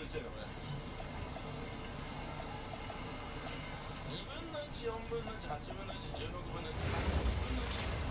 の1だよこれ。2分の1、4分の1、8分の1、16分の1、32分の1。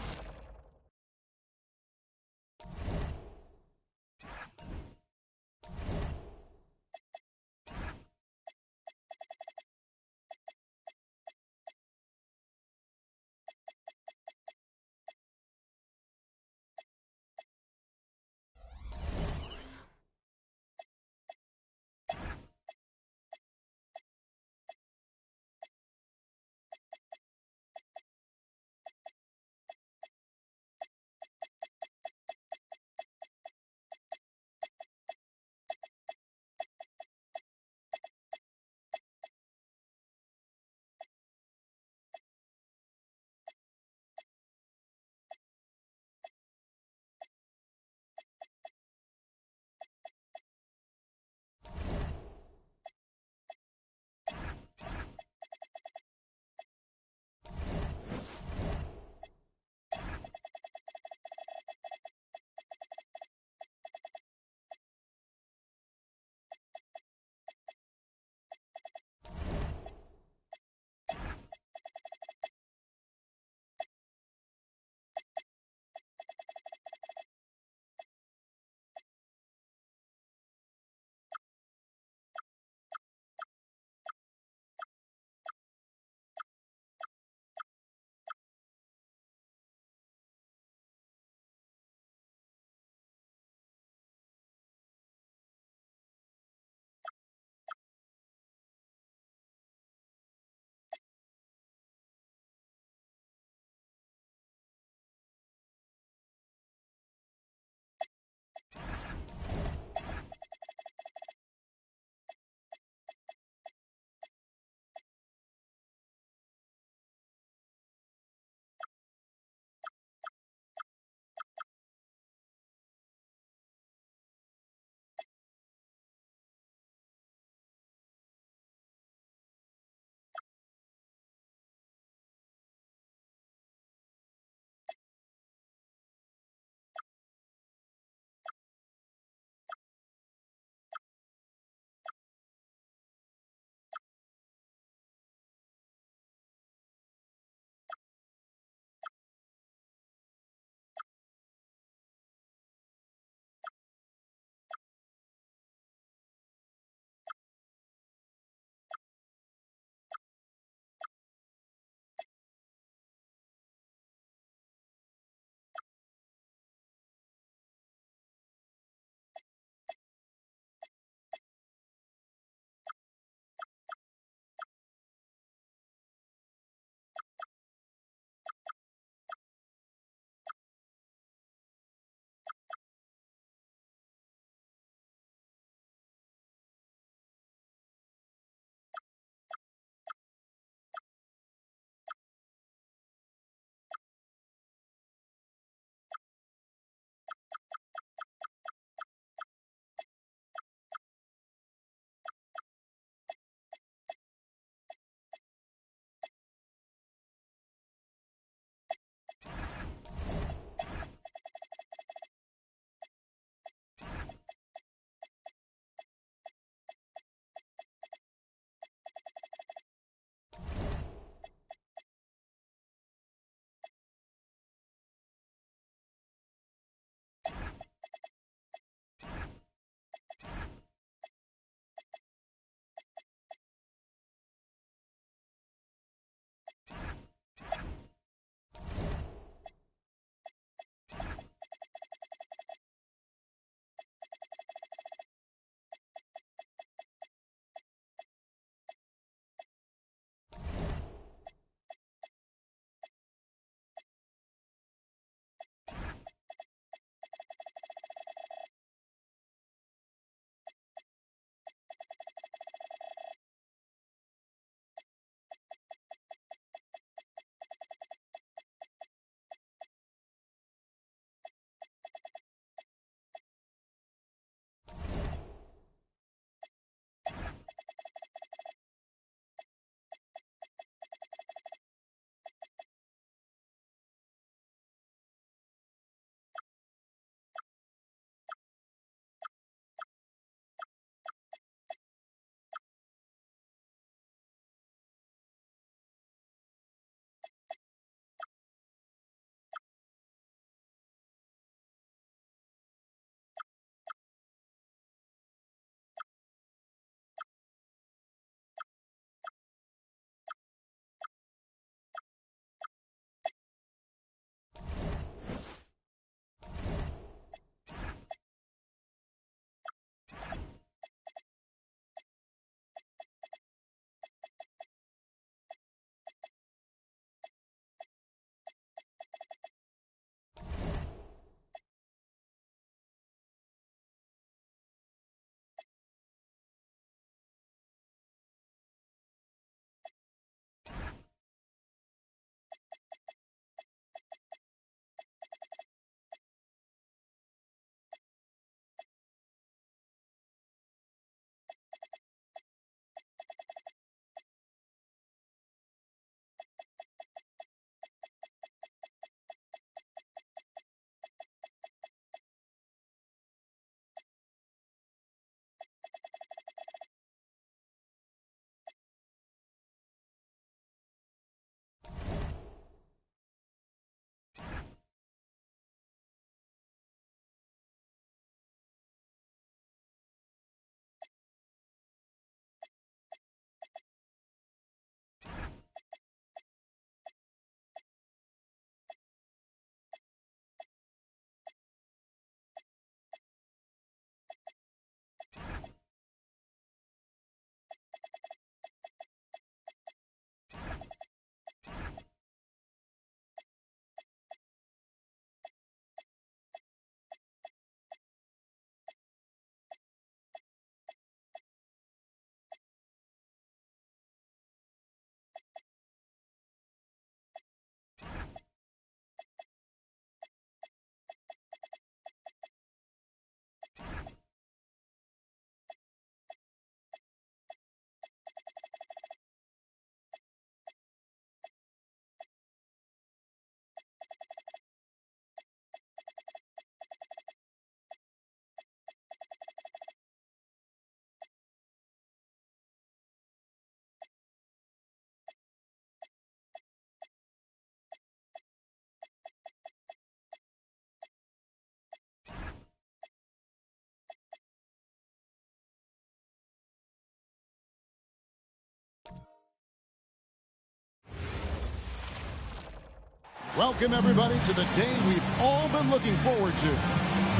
Welcome, everybody, to the day we've all been looking forward to.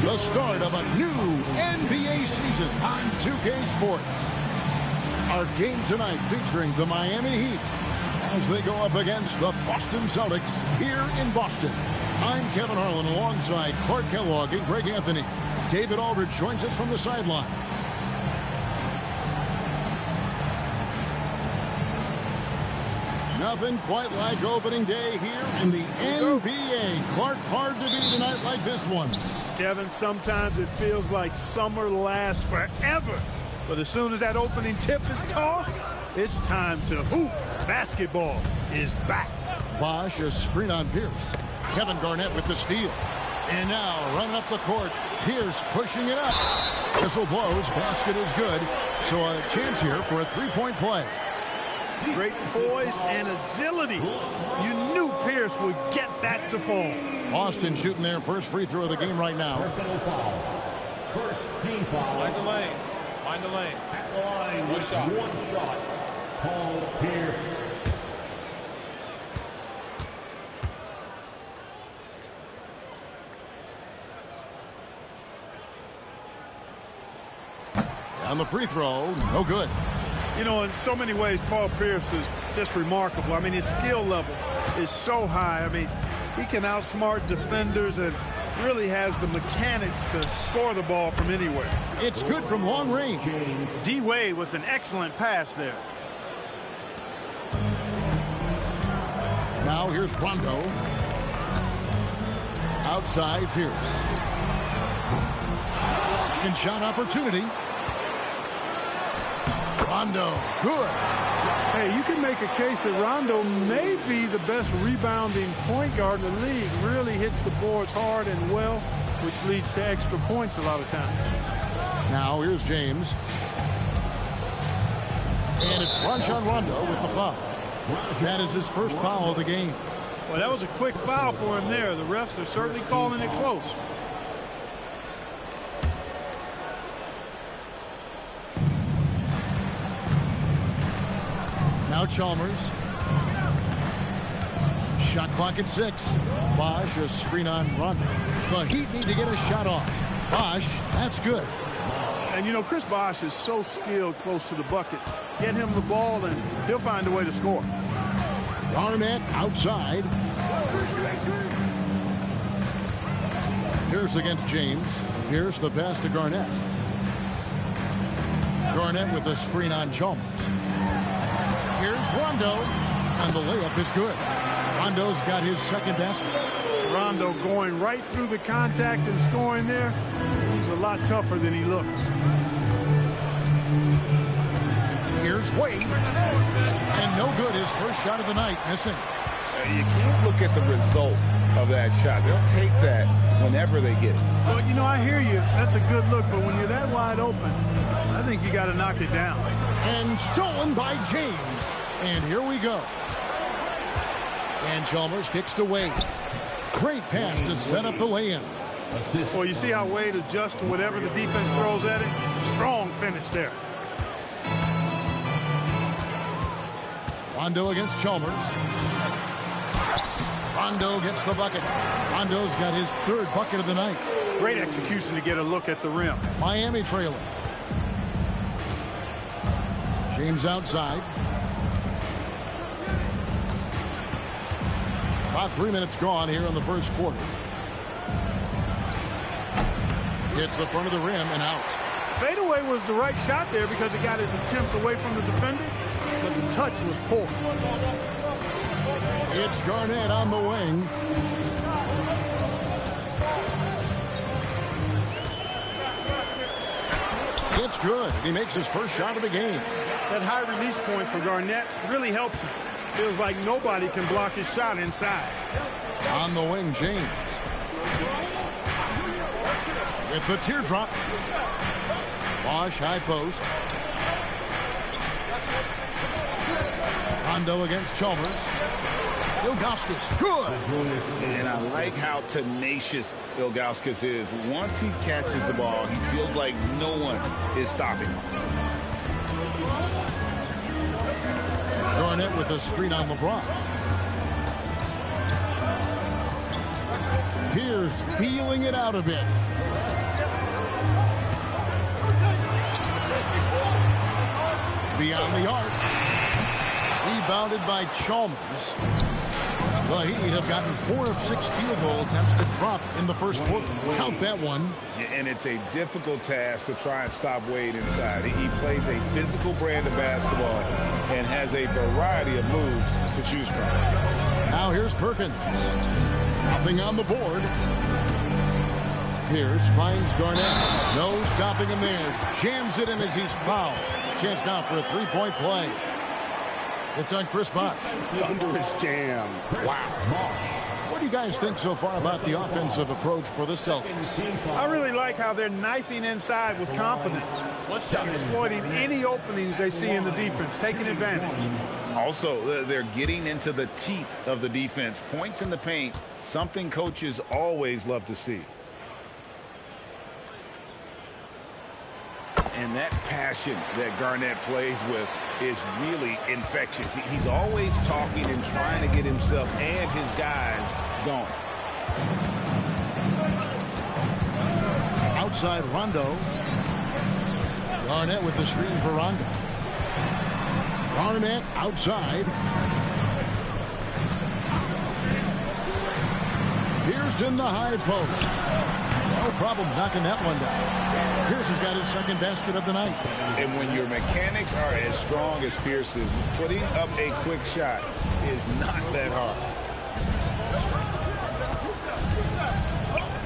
The start of a new NBA season on 2K Sports. Our game tonight featuring the Miami Heat as they go up against the Boston Celtics here in Boston. I'm Kevin Harlan alongside Clark Kellogg and Greg Anthony. David Aldridge joins us from the sideline. Nothing quite like opening day here in the NBA. Clark, hard to beat a night like this one. Kevin, sometimes it feels like summer lasts forever. But as soon as that opening tip is tossed, it's time to hoop. Basketball is back. Bosh, a screen on Pierce. Kevin Garnett with the steal. And now running up the court, Pierce pushing it up. Whistle blows, basket is good. So a chance here for a three-point play. Great poise and agility. You knew Pierce would get that to fall. Boston shooting their first free throw of the game right now. First team foul. Mind the lanes. Mind the lanes. At the line One shot. One shot. Paul Pierce. On the free throw, no good. You know, in so many ways, Paul Pierce is just remarkable. I mean, his skill level is so high. I mean, he can outsmart defenders and really has the mechanics to score the ball from anywhere. It's good from long range. D-Wade with an excellent pass there. Now here's Rondo. Outside Pierce. Second shot opportunity. Rondo, good. Hey, you can make a case that Rondo may be the best rebounding point guard in the league. Really hits the boards hard and well, which leads to extra points a lot of times. Now here's James. And it's Rajon Rondo with the foul. That is his first foul of the game. Well, that was a quick foul for him there. The refs are certainly calling it close. Now Chalmers. Shot clock at 6. Bosh, a screen on Rondo. The Heat need to get a shot off. Bosh, that's good. And, you know, Chris Bosh is so skilled close to the bucket. Get him the ball, and he'll find a way to score. Garnett outside. Pierce against James. Pierce the pass to Garnett. Garnett with a screen on Chalmers. Here's Rondo, and the layup is good. Rondo's got his second basket. Rondo going right through the contact and scoring there. He's a lot tougher than he looks. Here's Wade, and no good. His first shot of the night, missing. You can't look at the result of that shot. They'll take that whenever they get it. Well, you know, I hear you. That's a good look, but when you're that wide open, I think you got to knock it down. And stolen by James. And here we go. And Chalmers kicks to Wade. Great pass to set up the lay-in. Well, you see how Wade adjusts to whatever the defense throws at it? Strong finish there. Rondo against Chalmers. Rondo gets the bucket. Rondo's got his third bucket of the night. Great execution to get a look at the rim. Miami trailing. James outside. About 3 minutes gone here in the first quarter. Hits the front of the rim and out. Fadeaway was the right shot there because it got his attempt away from the defender, but the touch was poor. It's Garnett on the wing. It's good. He makes his first shot of the game. That high release point for Garnett really helps him. Feels like nobody can block his shot inside. On the wing, James. With the teardrop. Bosh, high post. Rondo against Chalmers. Ilgauskas, good. And I like how tenacious Ilgauskas is. Once he catches the ball, he feels like no one is stopping him. Garnett with a screen on LeBron. Pierce feeling it out a bit. Beyond the arc. Rebounded by Chalmers. The Heat have gotten 4 of 6 field goal attempts to drop in the first quarter. Count that one. Yeah, and it's a difficult task to try and stop Wade inside. He plays a physical brand of basketball and has a variety of moves to choose from. Now here's Perkins. Nothing on the board. Pierce finds Garnett. No stopping him there. Jams it in as he's fouled. Chance now for a three-point play. It's on Chris Bosh. Thunderous jam. Wow. What do you guys think so far about the offensive approach for the Celtics? I really like how they're knifing inside with confidence, exploiting any openings they see in the defense, taking advantage. Also, they're getting into the teeth of the defense. Points in the paint, something coaches always love to see. And that passion that Garnett plays with is really infectious. He's always talking and trying to get himself and his guys going. Outside Rondo. Garnett with the screen for Rondo. Garnett outside. Pierce in the high post. No problem knocking that one down. Pierce has got his second basket of the night. And when your mechanics are as strong as Pierce's, putting up a quick shot is not that hard.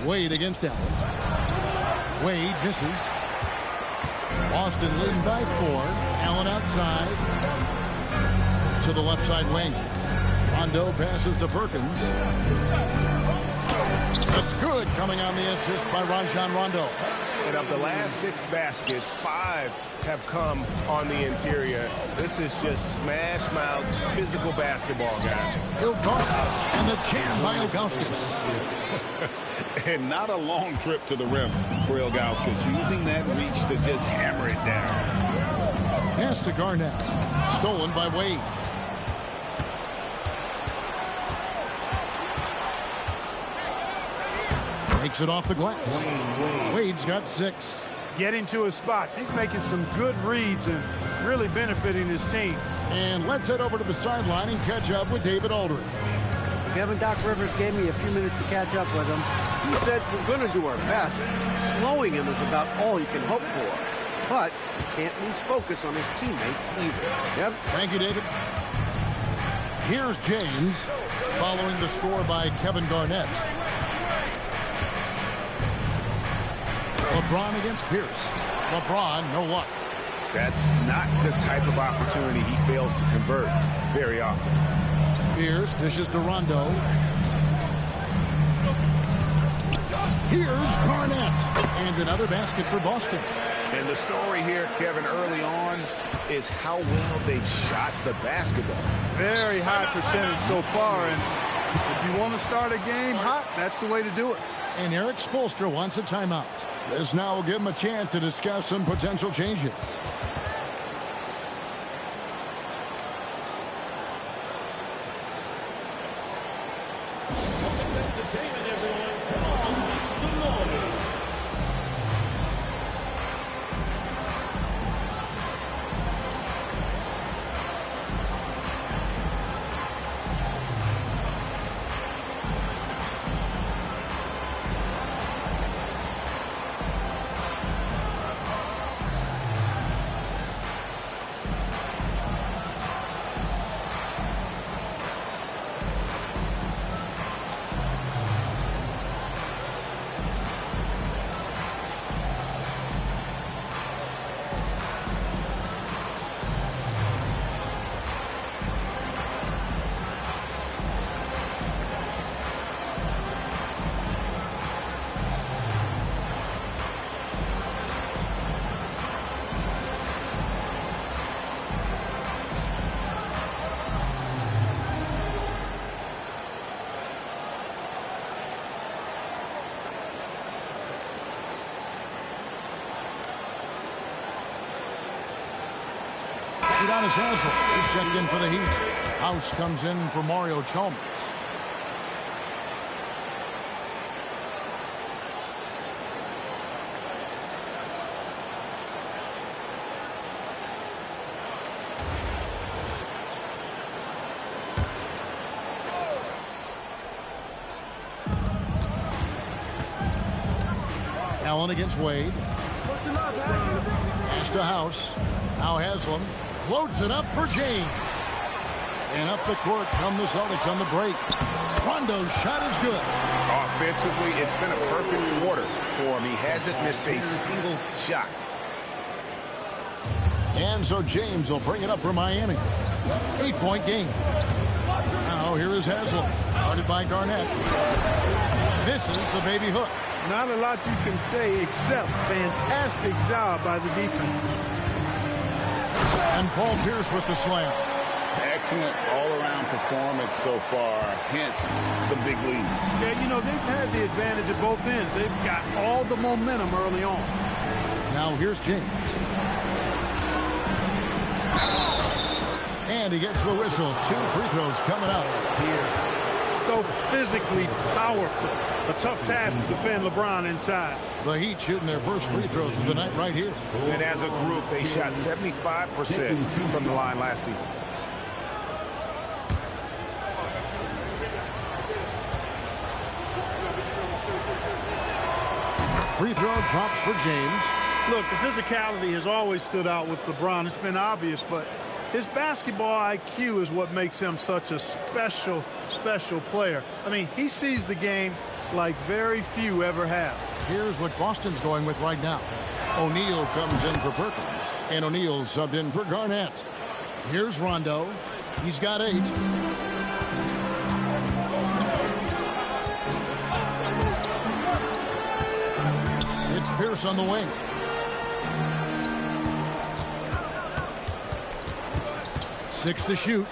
Wade against Allen. Wade misses. Boston leading by 4. Allen outside. To the left side wing. Rondo passes to Perkins. That's good, coming on the assist by Rajon Rondo. And of the last 6 baskets, 5 have come on the interior. This is just smash mouth physical basketball, guys. Ilgauskas and the jam by Ilgauskas. And not a long trip to the rim for Ilgauskas, using that reach to just hammer it down. Pass to Garnett. Stolen by Wade. Takes it off the glass. Wade's got 6. Getting to his spots. He's making some good reads and really benefiting his team. And let's head over to the sideline and catch up with David Aldridge. Kevin, Doc Rivers gave me a few minutes to catch up with him. He said we're going to do our best. Slowing him is about all you can hope for. But you can't lose focus on his teammates either. Yep. Thank you, David. Here's James following the score by Kevin Garnett. LeBron against Pierce. LeBron, no luck. That's not the type of opportunity he fails to convert very often. Pierce dishes to Rondo. Here's Garnett. And another basket for Boston. And the story here, Kevin, early on is how well they've shot the basketball. Very high percentage so far. And if you want to start a game hot, that's the way to do it. And Eric Spoelstra wants a timeout. This now will give him a chance to discuss some potential changes. Udonis Haslem is checked in for the Heat. House comes in for Mario Chalmers. Allen against Wade. Pass to House. Now Haslam floats it up for James. And up the court come the Celtics on the break. Rondo's shot is good. Offensively, it's been a perfect quarter for him. He hasn't missed a single shot. And so James will bring it up for Miami. 8-point game. Now here is Haslam. Guarded by Garnett. Misses the baby hook. Not a lot you can say except fantastic job by the defense. And Paul Pierce with the slam. Excellent all-around performance so far, hence the big lead. Yeah, you know, they've had the advantage at both ends. They've got all the momentum early on. Now here's James. And he gets the whistle. 2 free throws coming up. So physically powerful. A tough task to defend LeBron inside. The Heat shooting their first free throws of the night right here. And as a group, they shot 75% from the line last season. Free throw drops for James. Look, the physicality has always stood out with LeBron. It's been obvious, but his basketball IQ is what makes him such a special player. I mean, he sees the game like very few ever have. Here's what Boston's going with right now. O'Neal comes in for Perkins, and O'Neal subbed in for Garnett. Here's Rondo. He's got 8. It's Pierce on the wing. Six to shoot.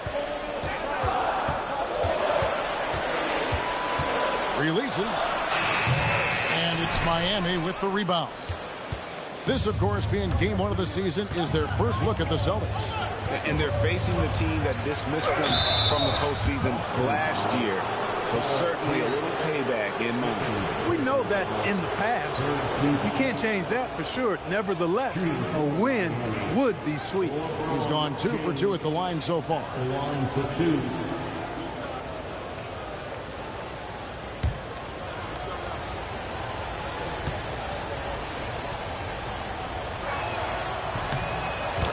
Releases. And it's Miami with the rebound. This, of course, being game 1 of the season, is their first look at the Celtics. And they're facing the team that dismissed them from the postseason last year. So certainly a little payback in mind. We know that's in the past. You can't change that for sure. Nevertheless, a win would be sweet. He's gone 2 for 2 at the line so far. 1 for 2.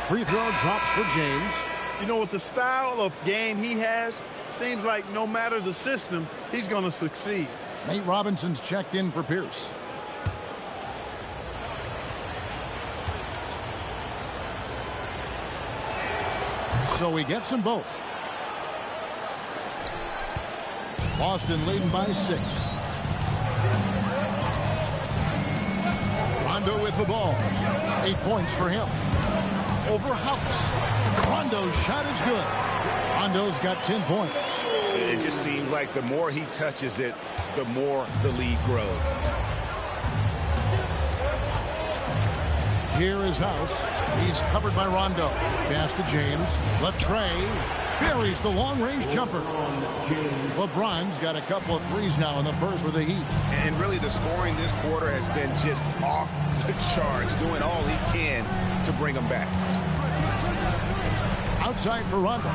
Free throw drops for James. You know, with the style of game he has, seems like no matter the system, he's going to succeed. Nate Robinson's checked in for Pierce. So he gets them both. Boston leading by 6. Rondo with the ball. 8 points for him. Over House. Rondo's shot is good. Rondo's got 10 points. It just seems like the more he touches it, the more the lead grows. Here is House. He's covered by Rondo. Pass to James. Latrey buries the long-range jumper. LeBron's got a couple of threes now in the first for the Heat. And really the scoring this quarter has been just off the charts, doing all he can to bring them back. Outside for Rondo.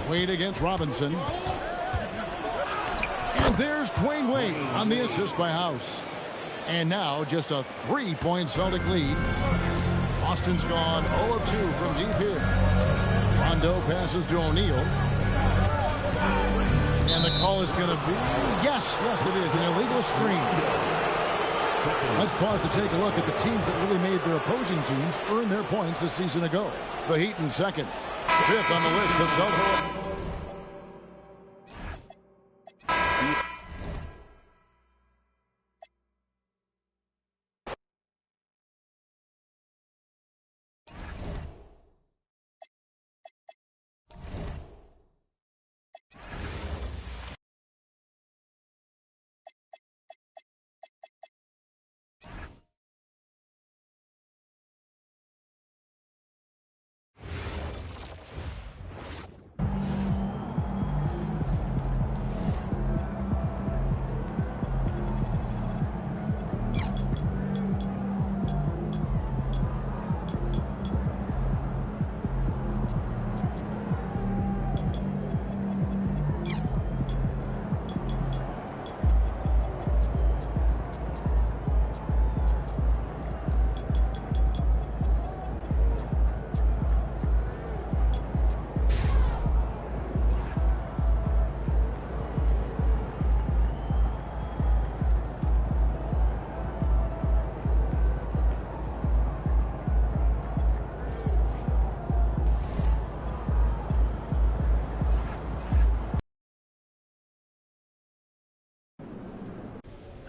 Wade against Robinson. And there's Dwayne Wade on the assist by House. And now just a 3-point Celtic lead. Boston's gone 0 of 2 from deep here. Rondo passes to O'Neal. And the call is going to be, yes, it is, an illegal screen. Let's pause to take a look at the teams that really made their opposing teams earn their points a season ago. The Heat in second. 5th on the list, the Celtics.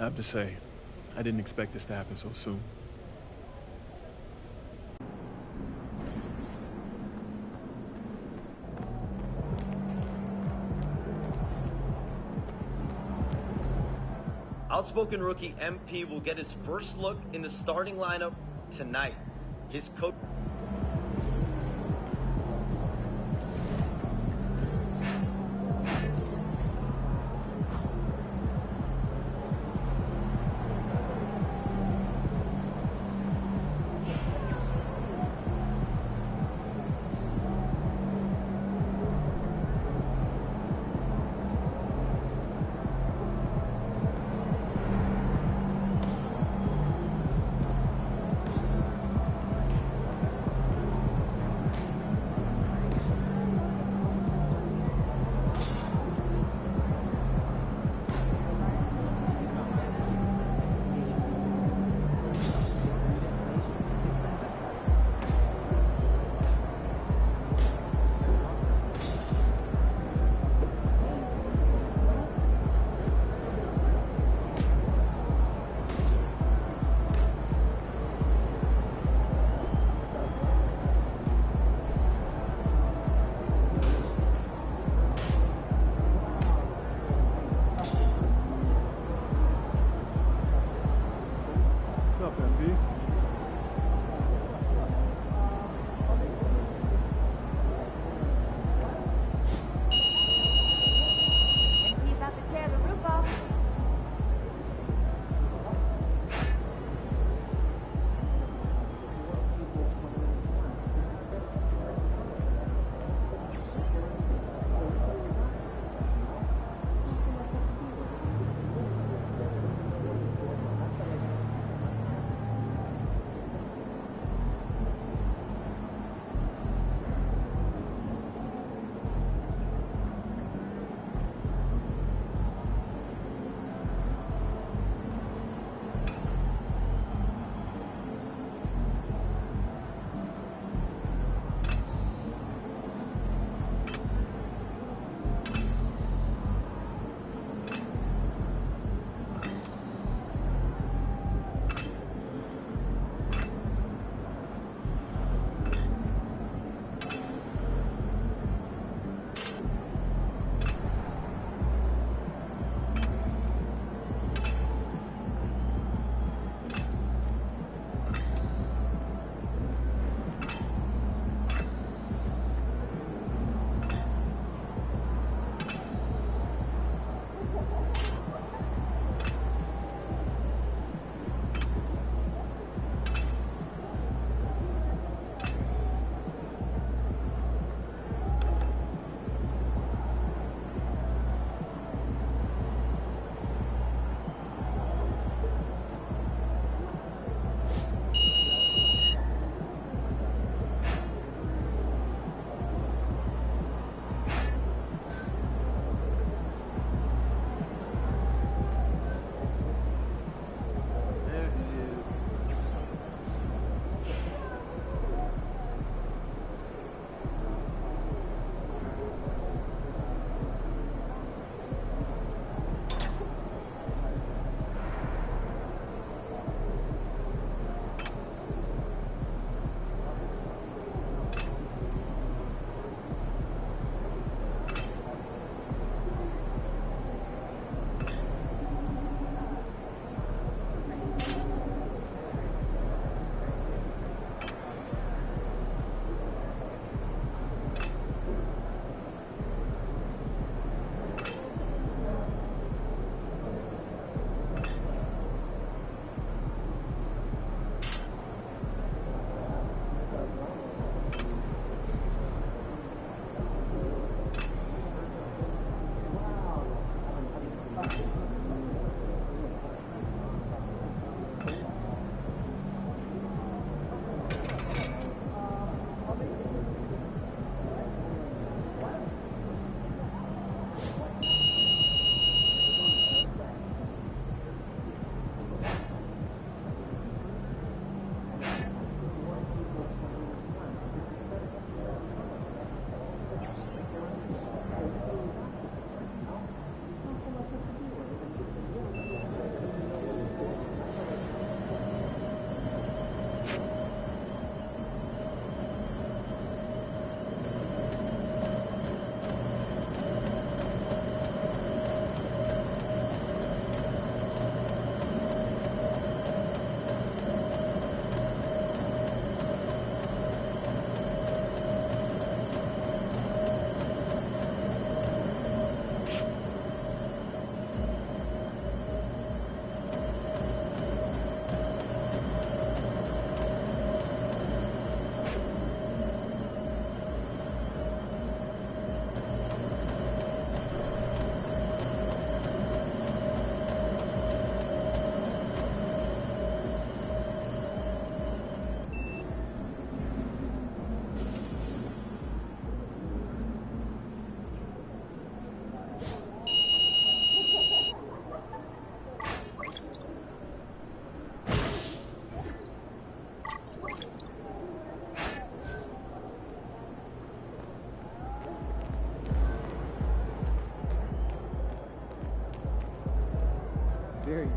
I have to say, I didn't expect this to happen so soon. Outspoken rookie MP will get his first look in the starting lineup tonight. His coach...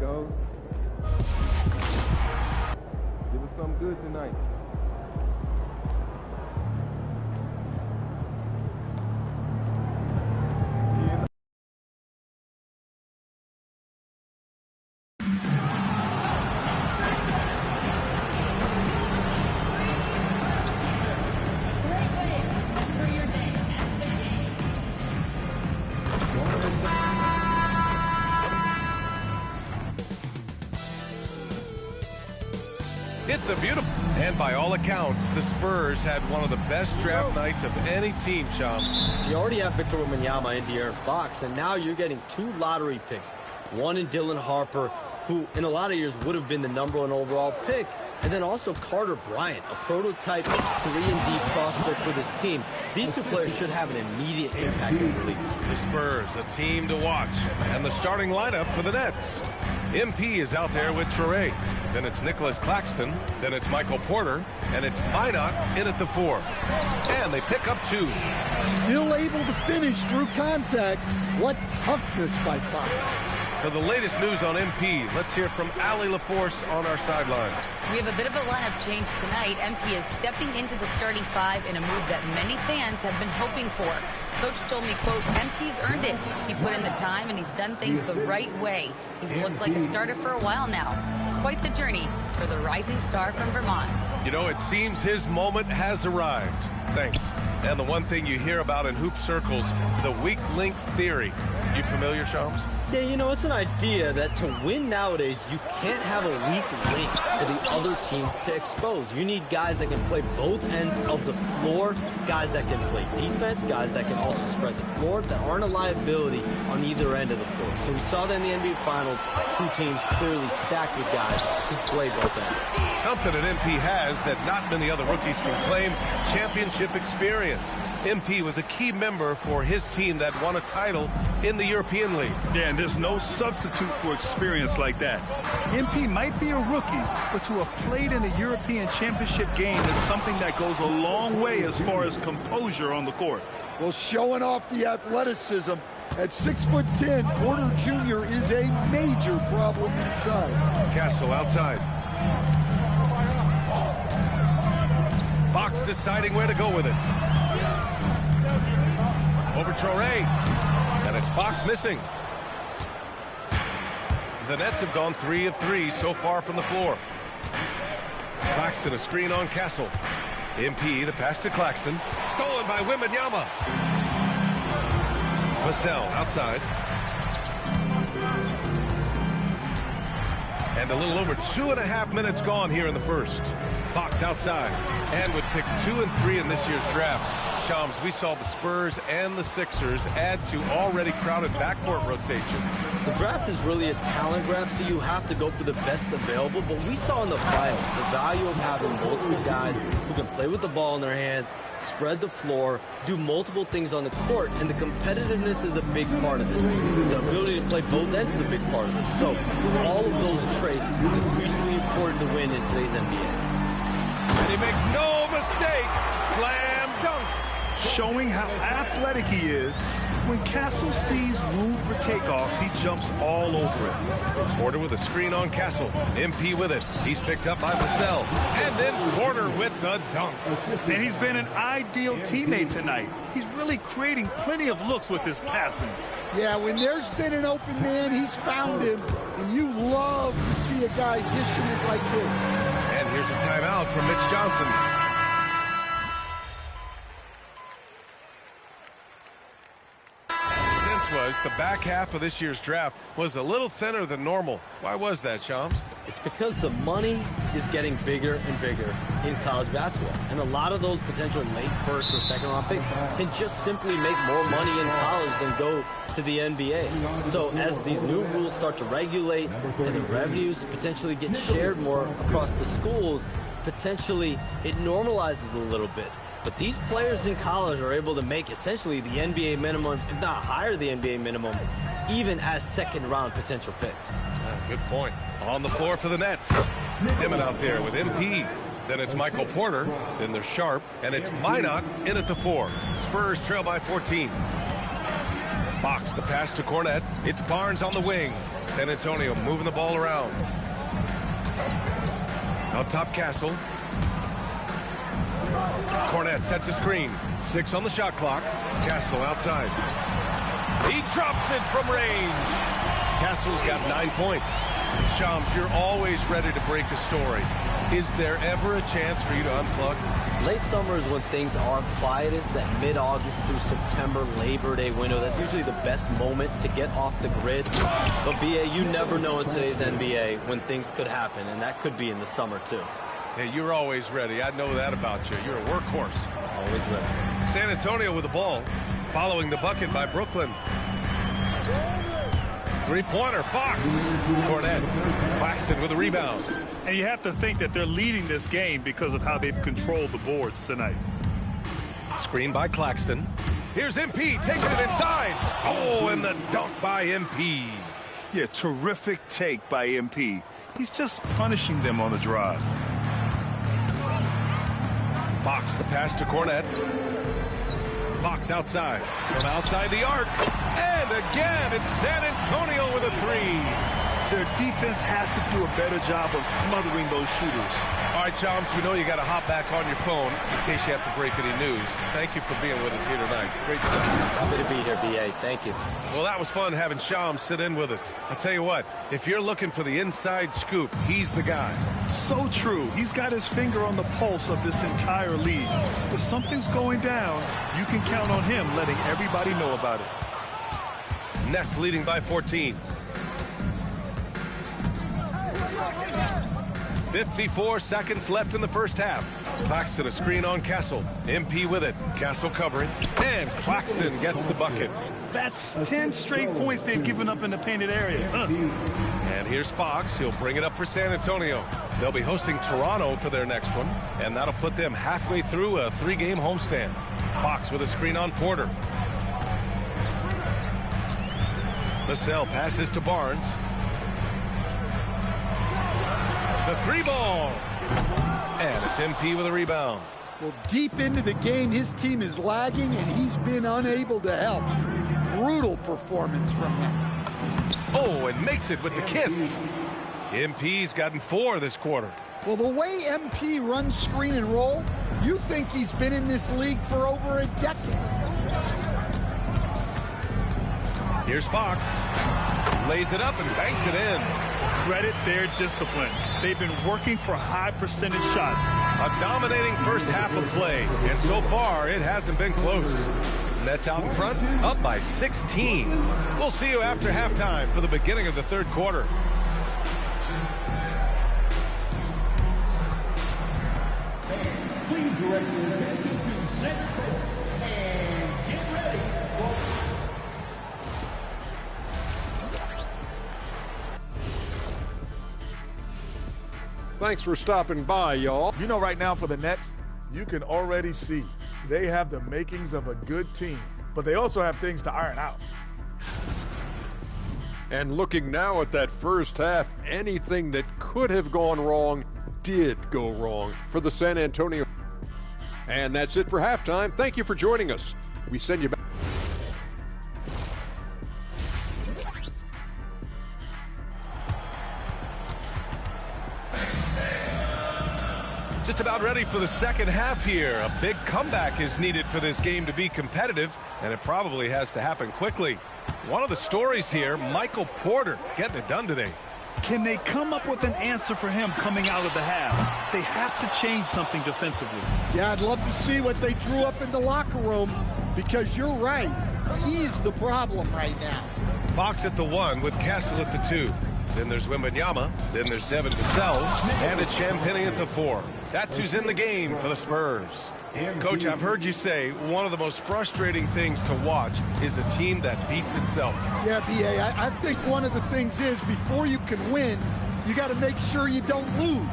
goes. Give us something good tonight. It's a beautiful, and by all accounts, the Spurs had one of the best draft nights of any team, Shams. So you already have Victor Wembanyama and De'Aaron Fox, and now you're getting 2 lottery picks. One in Dylan Harper, who in a lot of years would have been the #1 overall pick, and then also Carter Bryant, a prototype 3-and-D prospect for this team. These 2 players should have an immediate impact in the league. The Spurs, a team to watch, and the starting lineup for the Nets. MP is out there with Traore. Then it's Nicholas Claxton. Then it's Michael Porter. And it's Minot in at the 4. And they pick up 2. Still able to finish through contact. What toughness by Fox. For the latest news on MP, let's hear from Allie LaForce on our sideline. We have a bit of a lineup change tonight. MP is stepping into the starting 5 in a move that many fans have been hoping for. Coach told me, quote, MP's earned it. He put in the time and he's done things the right way. He's looked like a starter for a while now. It's quite the journey for the rising star from Vermont. You know, it seems his moment has arrived. Thanks. And the one thing you hear about in hoop circles, the weak link theory. You familiar, Shams? Yeah, you know, it's an idea that to win nowadays, you can't have a weak link for the other team to expose. You need guys that can play both ends of the floor, guys that can play defense, guys that can also spread the floor, that aren't a liability on either end of the floor. So we saw that in the NBA Finals, 2 teams clearly stacked with guys who play both ends. Something that MP has that not many other rookies can claim, championship experience. MP was a key member for his team that won a title in the European League. Yeah, and there's no substitute for experience like that. MP might be a rookie, but to have played in a European championship game is something that goes a long way as far as composure on the court. Well, showing off the athleticism. At 6'10", Porter Jr. is a major problem inside. Castle outside. Fox deciding where to go with it. Over Traore. And it's Fox missing. The Nets have gone 3 of 3 so far from the floor. Claxton a screen on Castle. MP the pass to Claxton. Stolen by Wembanyama. Vassell outside. And a little over 2.5 minutes gone here in the first. Fox outside. And with picks 2 and 3 in this year's draft, Shams, we saw the Spurs and the Sixers add to already crowded backcourt rotations. The draft is really a talent grab, so you have to go for the best available. But we saw in the finals the value of having multiple guys who can play with the ball in their hands, spread the floor, do multiple things on the court, and the competitiveness is a big part of this. The ability to play both ends is a big part of this. So all of those traits are increasingly important to win in today's NBA. And he makes no mistake. Slam dunk. Showing how athletic he is. When Castle sees room for takeoff, he jumps all over it. Porter with a screen on Castle. MP with it. He's picked up by Vassell. And then Porter with the dunk. And he's been an ideal teammate tonight. He's really creating plenty of looks with his passing. Yeah, when there's been an open man, he's found him. And you love to see a guy dishing it like this. And here's a timeout from Mitch Johnson. Was the back half of this year's draft was a little thinner than normal. Why was that, Shams? It's because the money is getting bigger and bigger in college basketball. And a lot of those potential late first or second round picks can just simply make more money in college than go to the NBA. So as these new rules start to regulate and the revenues potentially get shared more across the schools, potentially it normalizes a little bit. But these players in college are able to make essentially the NBA minimums, if not higher the NBA minimum, even as second-round potential picks. Good point. On the floor for the Nets. Dimon out there with MP. Then it's Michael Porter. Then there's Sharp. And it's Minot in at the 4. Spurs trail by 14. Fox the pass to Cornette. It's Barnes on the wing. San Antonio moving the ball around. Out top, Castle. Cornette sets a screen. 6 on the shot clock. Castle outside. He drops it from range. Castle's got 9 points. Shams, you're always ready to break a story. Is there ever a chance for you to unplug? Late summer is when things are quietest, that mid-August through September Labor Day window. That's usually the best moment to get off the grid. But BA, you never know in today's NBA when things could happen, and that could be in the summer too. Hey, you're always ready. I know that about you. You're a workhorse. Always ready. San Antonio with the ball, following the bucket by Brooklyn. Three-pointer, Fox. Cornette. Claxton with a rebound. And you have to think that they're leading this game because of how they've controlled the boards tonight. Screen by Claxton. Here's MP taking it inside. Oh, and the dunk by MP. Yeah, terrific take by MP. He's just punishing them on the drive. Fox the pass to Cornette. Fox outside. From outside the arc. And again, it's San Antonio with a 3. Their defense has to do a better job of smothering those shooters. All right, Chomps, we know you got to hop back on your phone in case you have to break any news. Thank you for being with us here tonight. Great stuff. Happy to be here, BA. Thank you. Well, that was fun having Shams sit in with us. I'll tell you what, if you're looking for the inside scoop, he's the guy. So true. He's got his finger on the pulse of this entire league. If something's going down, you can count on him letting everybody know about it. Nets leading by 14. 54 seconds left in the first half. Claxton a screen on Castle. MP with it. Castle covering. And Claxton gets the bucket. That's 10 straight points they've given up in the painted area. And here's Fox. He'll bring it up for San Antonio. They'll be hosting Toronto for their next one. And that'll put them halfway through a 3-game homestand. Fox with a screen on Porter. Vassell passes to Barnes. The 3-ball. And it's MP with a rebound. Well, deep into the game, his team is lagging, and he's been unable to help. Brutal performance from him. Oh, and makes it with the kiss. MP's gotten 4 this quarter. Well, the way MP runs screen and roll, you think he's been in this league for over a decade. Here's Fox. Lays it up and banks it in. Credit their discipline. They've been working for high percentage shots. A dominating first half of play, and so far it hasn't been close. Nets out in front, up by 16. We'll see you after halftime for the beginning of the third quarter. Please direct your attention to center court and get ready. Thanks for stopping by, y'all. You know, right now for the Nets, you can already see they have the makings of a good team, but they also have things to iron out. And looking now at that first half, anything that could have gone wrong did go wrong for the San Antonio. And that's it for halftime. Thank you for joining us. We send you back. Just about ready for the second half here. A big comeback is needed for this game to be competitive, and it probably has to happen quickly. One of the stories here, Michael Porter getting it done today. Can they come up with an answer for him coming out of the half? They have to change something defensively. Yeah, I'd love to see what they drew up in the locker room, because you're right. He's the problem right now. Fox at the 1 with Castle at the 2. Then there's Wembanyama. Then there's Devin Vassell. And it's Champagnie at the 4. That's who's in the game for the Spurs. Coach, I've heard you say one of the most frustrating things to watch is a team that beats itself. Yeah, B.A., I think one of the things is before you can win, you got to make sure you don't lose.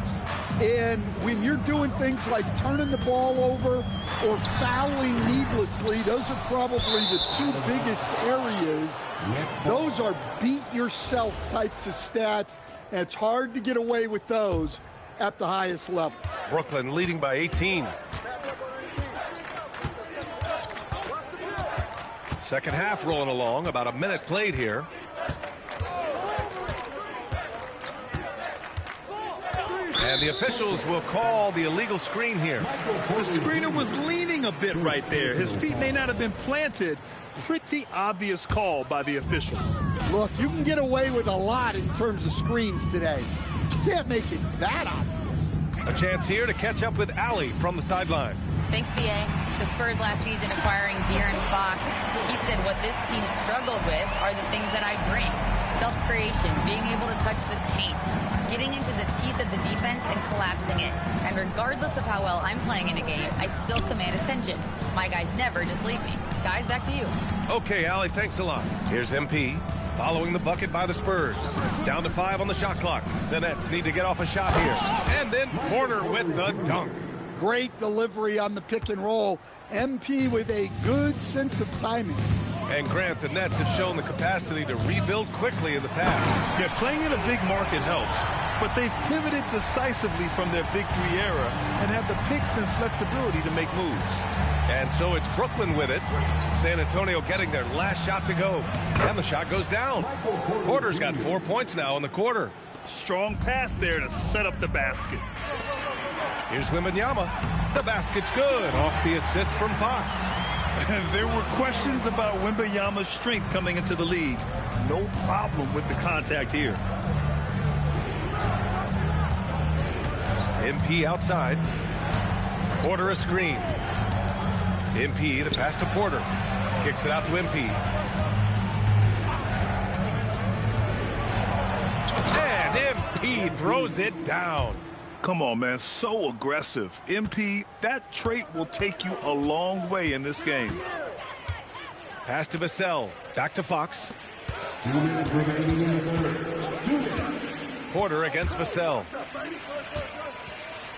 And when you're doing things like turning the ball over or fouling needlessly, those are probably the 2 biggest areas. Those are beat-yourself types of stats, and it's hard to get away with those at the highest level. Brooklyn leading by 18. Second half rolling along, about a minute played here. And the officials will call the illegal screen here. The screener was leaning a bit right there. His feet may not have been planted. Pretty obvious call by the officials. Look, you can get away with a lot in terms of screens today. You can't make it that obvious. A chance here to catch up with Allie from the sideline. Thanks, B.A. The Spurs last season acquiring De'Aaron Fox. He said what this team struggled with are the things that I bring. Self-creation, being able to touch the paint, getting into the teeth of the defense and collapsing it. And regardless of how well I'm playing in a game, I still command attention. My guys never just leave me. Guys, back to you. Okay, Allie, thanks a lot. Here's MP following the bucket by the Spurs. Down to 5 on the shot clock. The Nets need to get off a shot here. And then Porter with the dunk. Great delivery on the pick and roll. MP with a good sense of timing. And Grant, the Nets have shown the capacity to rebuild quickly in the past. Yeah, playing in a big market helps, but they've pivoted decisively from their Big Three era and have the picks and flexibility to make moves. And so it's Brooklyn with it. San Antonio getting their last shot to go. And the shot goes down. Porter's got 4 points now in the quarter. Strong pass there to set up the basket. Here's Wembanyama. The basket's good off the assist from Fox. There were questions about Wembanyama's strength coming into the league. No problem with the contact here. MP outside. Porter a screen. MP, the pass to Porter. Kicks it out to MP. And MP throws it down. Come on, man. So aggressive. MP, that trait will take you a long way in this game. Pass to Vassell. Back to Fox. Porter against Vassell.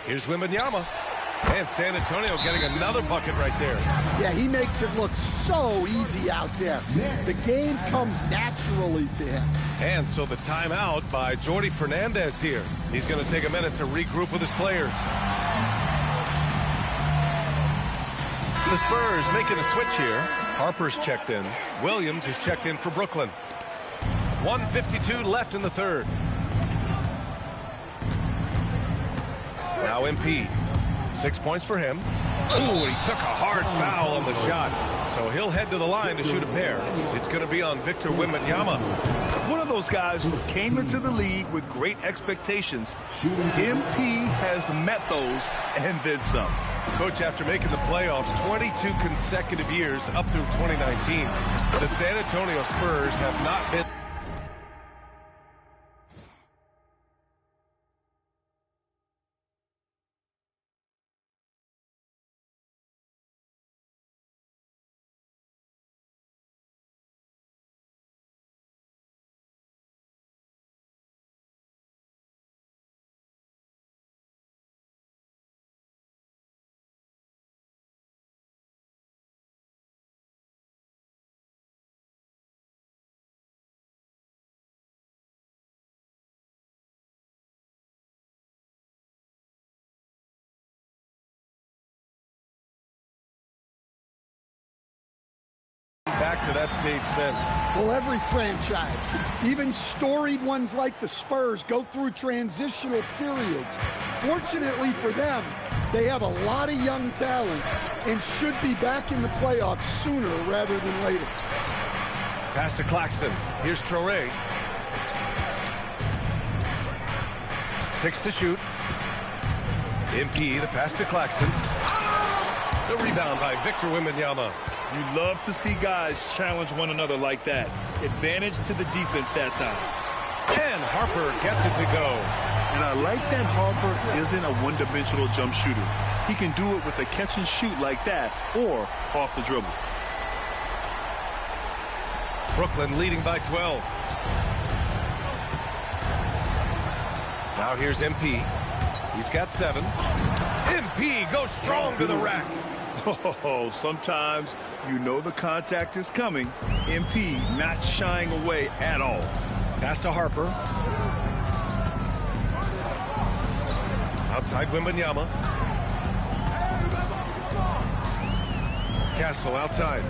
Here's Wembanyama. And San Antonio getting another bucket right there. Yeah, he makes it look so easy out there. The game comes naturally to him. And so the timeout by Jordi Fernandez here. He's going to take a minute to regroup with his players. The Spurs making a switch here. Harper's checked in. Williams is checked in for Brooklyn. 1:52 left in the third. Now MP. 6 points for him. Ooh, he took a hard foul on the shot. So he'll head to the line to shoot a pair. It's going to be on Victor Wembanyama. One of those guys who came into the league with great expectations. MP has met those and then some. Coach, after making the playoffs 22 consecutive years up through 2019, the San Antonio Spurs have not been... Back to that stage since. Well, every franchise, even storied ones like the Spurs, go through transitional periods. Fortunately for them, they have a lot of young talent and should be back in the playoffs sooner rather than later. Pass to Claxton. Here's Traore. 6 to shoot. MP, the pass to Claxton. The rebound by Victor Wembanyama. You love to see guys challenge one another like that. Advantage to the defense that time. And Harper gets it to go. And I like that Harper isn't a one-dimensional jump shooter. He can do it with a catch and shoot like that or off the dribble. Brooklyn leading by 12. Now here's MP. He's got 7. MP goes strong to the rack. Oh, sometimes you know the contact is coming. MP not shying away at all. Pass to Harper. Outside Wembanyama. Castle outside.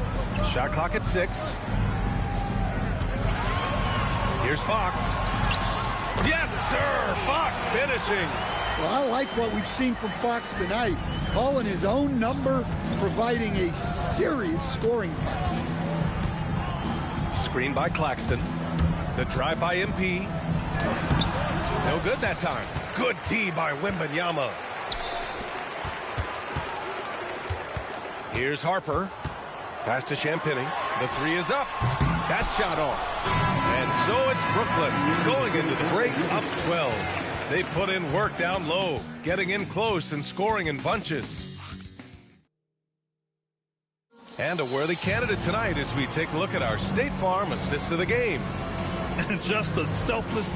Shot clock at 6. Here's Fox. Yes, sir! Fox finishing. Well, I like what we've seen from Fox tonight. Calling his own number, providing a serious scoring punch. Screen by Claxton. The drive by MP. No good that time. Good D by Wembanyama. Here's Harper. Pass to Champagny. The three is up. That shot off. And so it's Brooklyn going into the break up 12. They put in work down low, getting in close and scoring in bunches. And a worthy candidate tonight as we take a look at our State Farm assist of the game. And just a selfless...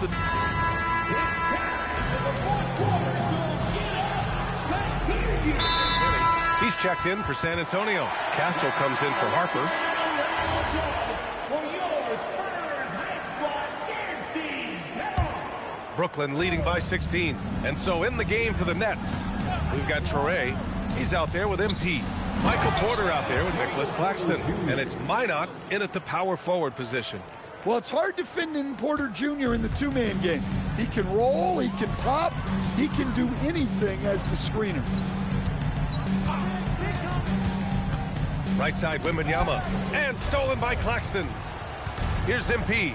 He's checked in for San Antonio. Castle comes in for Harper. Brooklyn leading by 16. And so in the game for the Nets, we've got Traore. He's out there with MP. Michael Porter out there with Nicholas Claxton. And it's Minot in at the power forward position. Well, it's hard defending Porter Jr. in the two-man game. He can roll, he can pop, he can do anything as the screener. Right side, Wembanyama. And stolen by Claxton. Here's MP.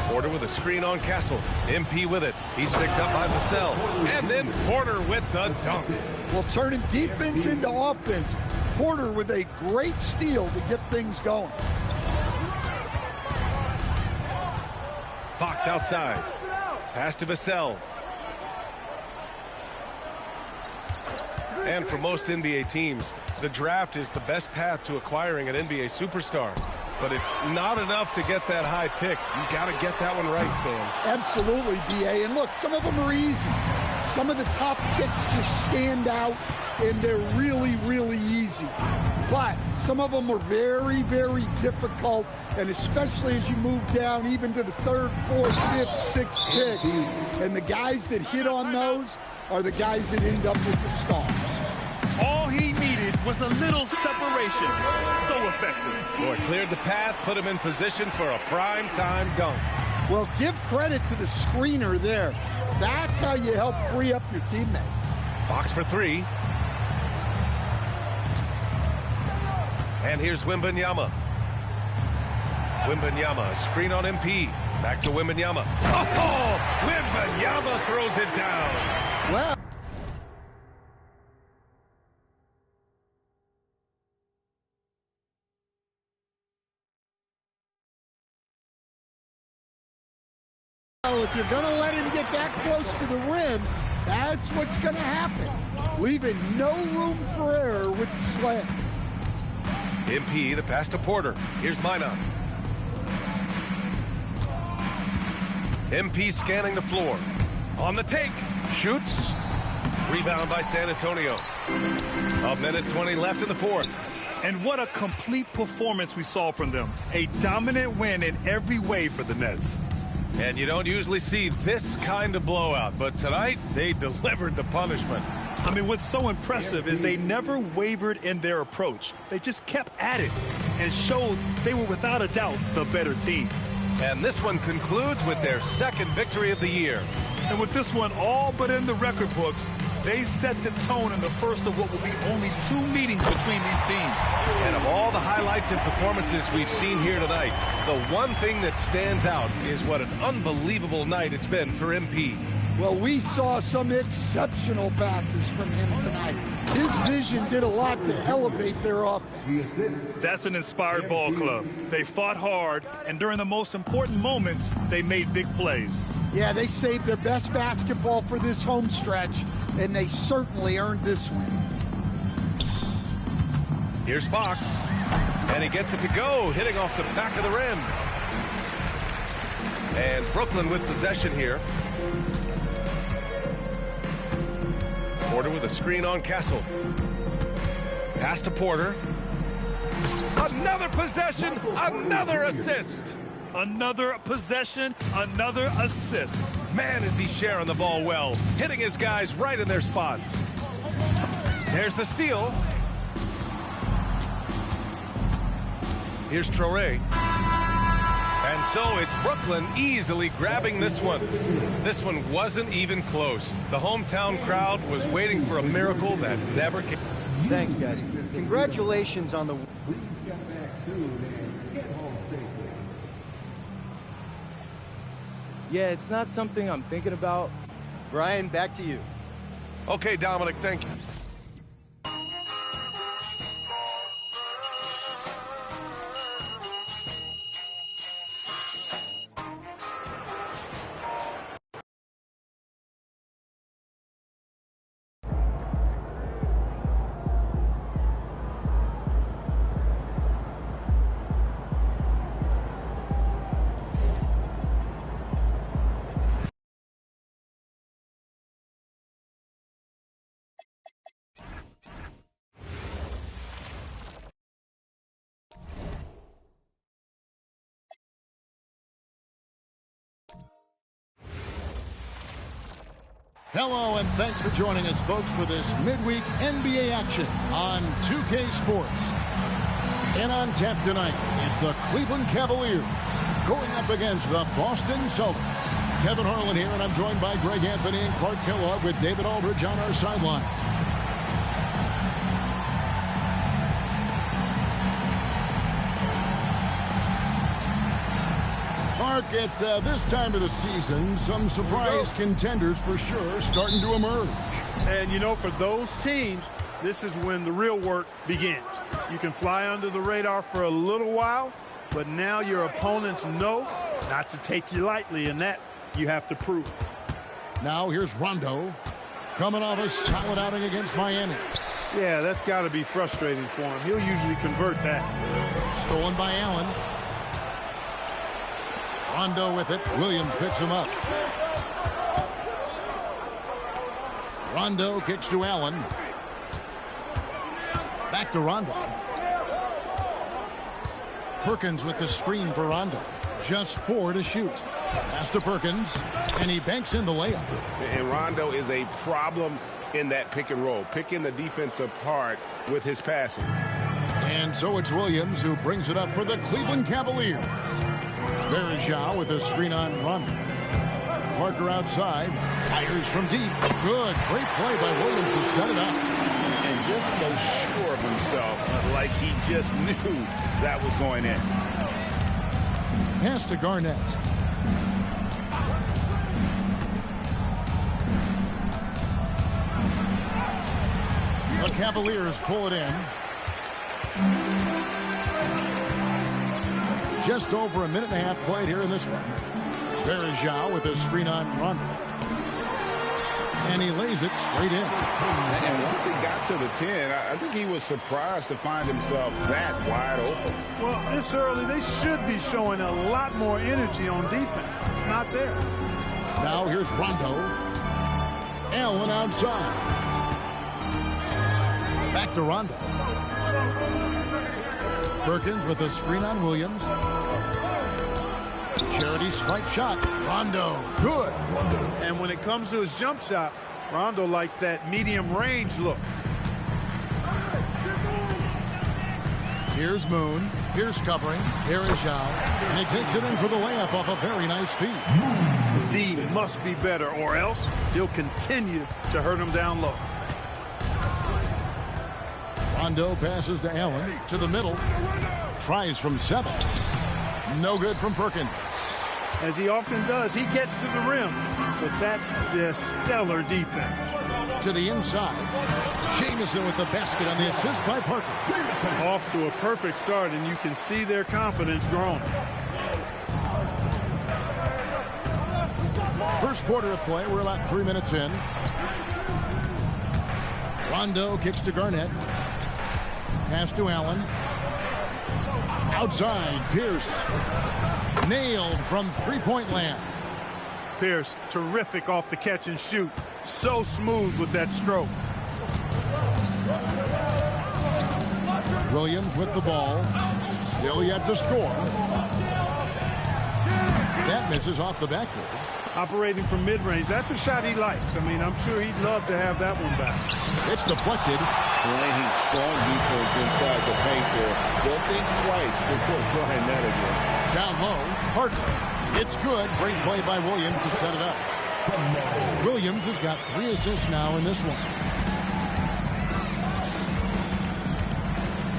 Porter with a screen on Castle. MP with it. He's picked up by Vassell. And then Porter with the dunk. Well, turning defense into offense. Porter with a great steal to get things going. Fox outside. Pass to Vassell. And for most NBA teams, the draft is the best path to acquiring an NBA superstar. But it's not enough to get that high pick. You got to get that one right, Stan. Absolutely, B.A. And look, some of them are easy. Some of the top picks just stand out, and they're really, really easy. But some of them are very, very difficult, and especially as you move down even to the third, fourth, fifth, sixth picks. And the guys that hit on those are the guys that end up with the stars. All he needed was a little separation. So effective. Boy, cleared the path, put him in position for a prime-time dunk. Well, give credit to the screener there. That's how you help free up your teammates. Fox for three. And here's Wembanyama. Wembanyama, screen on MP. Back to Wembanyama. Oh, Wembanyama throws it down. Well, if you're going to let him get that close to the rim, that's what's going to happen. Leaving no room for error with the slam. MP, the pass to Porter. Here's Minot. MP scanning the floor. On the take. Shoots. Rebound by San Antonio. A minute 20 left in the fourth. And what a complete performance we saw from them. A dominant win in every way for the Nets. And you don't usually see this kind of blowout, but tonight they delivered the punishment. I mean, what's so impressive is they never wavered in their approach. They just kept at it and showed they were without a doubt the better team. And this one concludes with their second victory of the year. And with this one all but in the record books, they set the tone in the first of what will be only 2 meetings between these teams. And of all the highlights and performances we've seen here tonight, the one thing that stands out is what an unbelievable night it's been for MP. Well, we saw some exceptional passes from him tonight. His vision did a lot to elevate their offense. That's an inspired ball club. They fought hard, and during the most important moments, they made big plays. Yeah, they saved their best basketball for this home stretch, and they certainly earned this win. Here's Fox, and he gets it to go, hitting off the back of the rim. And Brooklyn with possession here. Porter with a screen on Castle. Pass to Porter. Another possession, another assist. Another possession, another assist. Man, is he sharing the ball well, hitting his guys right in their spots. There's the steal. Here's Traore. So it's Brooklyn easily grabbing this one. This one wasn't even close. The hometown crowd was waiting for a miracle that never came. Thanks, guys. Congratulations on the... Please get back soon and get home safely. Yeah, it's not something I'm thinking about. Brian, back to you. Okay, Dominic, thank you. Hello, and thanks for joining us, folks, for this midweek NBA action on 2K Sports. And on tap tonight, it's the Cleveland Cavaliers going up against the Boston Celtics. Kevin Harlan here, and I'm joined by Greg Anthony and Clark Kellogg with David Aldridge on our sideline. Mark, at this time of the season, some surprise contenders for sure starting to emerge. And, you know, for those teams, this is when the real work begins. You can fly under the radar for a little while, but now your opponents know not to take you lightly, and that you have to prove. Now here's Rondo, coming off a solid outing against Miami. Yeah, that's got to be frustrating for him. He'll usually convert that. Stolen by Allen. Rondo with it. Williams picks him up. Rondo kicks to Allen. Back to Rondo. Perkins with the screen for Rondo. Just 4 to shoot. Pass to Perkins, and he banks in the layup. And Rondo is a problem in that pick and roll, picking the defense apart with his passing. And so it's Williams who brings it up for the Cleveland Cavaliers. There is Zhao with a screen on Rondo. Parker outside, fires from deep. Good, great play by Williams to set it up. And just so sure of himself, like he just knew that was going in. Pass to Garnett. The Cavaliers pull it in. Just over a minute and a half played here in this one. There is Zhao with a screen on Rondo. And he lays it straight in. And once he got to the 10, I think he was surprised to find himself that wide open. Well, this early, they should be showing a lot more energy on defense. It's not there. Now here's Rondo. Allen outside. Back to Rondo. Perkins with a screen on Williams. Charity stripe shot. Rondo, good. And when it comes to his jump shot, Rondo likes that medium range look. Here's Moon. Here's covering. Here is Zhao. And he takes it in for the layup off a very nice feed. D must be better, or else he'll continue to hurt him down low. Rondo passes to Allen. To the middle. Tries from 7. No good from Perkins. As he often does, he gets to the rim. But that's just stellar defense. To the inside. Jamison with the basket on the assist by Parker. Off to a perfect start, and you can see their confidence growing. First quarter of play. We're about 3 minutes in. Rondo kicks to Garnett. Pass to Allen. Outside, Pierce. Nailed from three-point land. Pierce, terrific off the catch and shoot. So smooth with that stroke. Williams with the ball. Still yet to score. That misses off the backboard. Operating from mid-range, that's a shot he likes. I mean, I'm sure he'd love to have that one back. It's deflected. Playing strong defense inside the paint there. Don't think twice before trying that again. Down low, Parker. It's good. Great play by Williams to set it up. Williams has got 3 assists now in this one.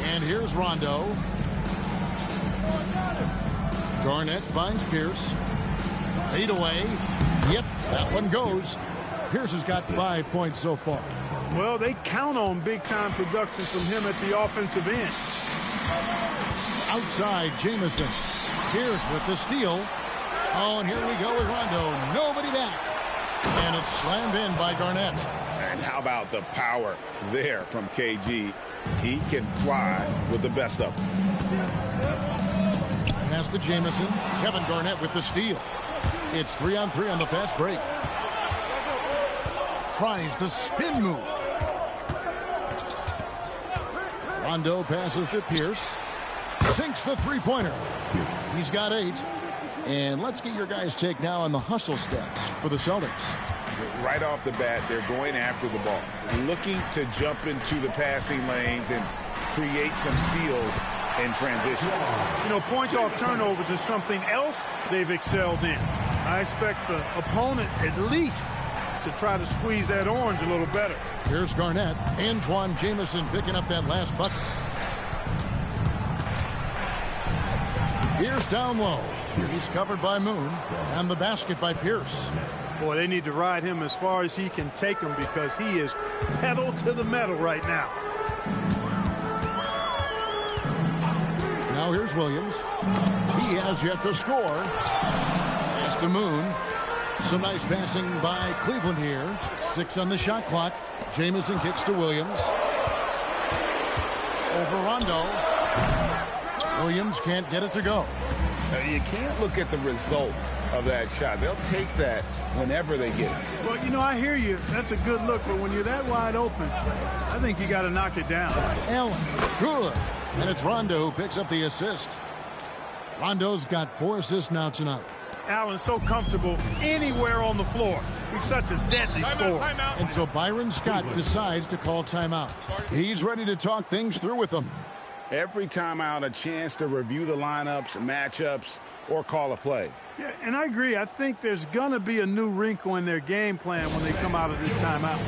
And here's Rondo. Garnett finds Pierce. Fade away. Yep, that one goes. Pierce has got 5 points so far. Well, they count on big-time production from him at the offensive end. Outside, Jamison. Pierce with the steal. Oh, and here we go with Rondo. Nobody back. And it's slammed in by Garnett. And how about the power there from KG? He can fly with the best of them. Pass to Jamison. Kevin Garnett with the steal. It's 3-on-3 on the fast break. Tries the spin move. Rondo passes to Pierce. Sinks the three-pointer. He's got 8. And let's get your guys' take now on the hustle stats for the Celtics. Right off the bat, they're going after the ball, looking to jump into the passing lanes and create some steals in transition. You know, points off turnovers is something else they've excelled in. I expect the opponent at least to try to squeeze that orange a little better. Here's Garnett. Antoine Jamison picking up that last bucket. Here's down low. He's covered by Moon, and the basket by Pierce. Boy, they need to ride him as far as he can take him because he is pedal to the metal right now. Now here's Williams. He has yet to score. Pass to Moon. Some nice passing by Cleveland here. 6 on the shot clock. Jamison kicks to Williams. Over Rondo. Williams can't get it to go. You can't look at the result of that shot. They'll take that whenever they get it. Well, you know, I hear you. That's a good look, but when you're that wide open, I think you got to knock it down. Allen, good. And it's Rondo who picks up the assist. Rondo's got 4 assists now tonight. Allen's so comfortable anywhere on the floor. He's such a deadly scorer. And so Byron Scott decides to call timeout. He's ready to talk things through with them. Every timeout, a chance to review the lineups, matchups, or call a play. Yeah, and I agree. I think there's going to be a new wrinkle in their game plan when they come out of this timeout.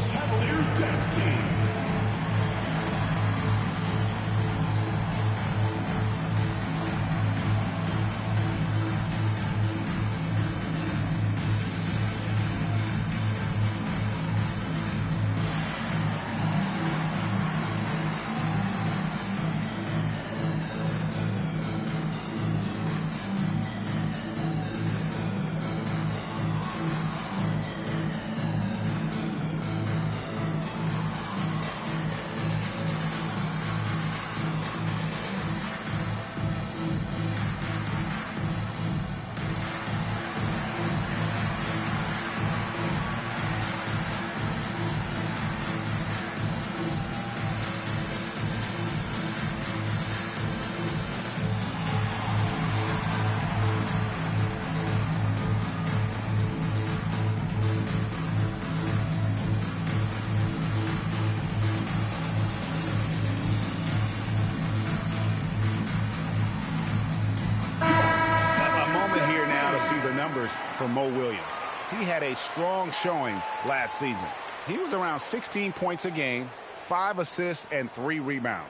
For Mo Williams. He had a strong showing last season. He was around 16 points a game, 5 assists, and 3 rebounds.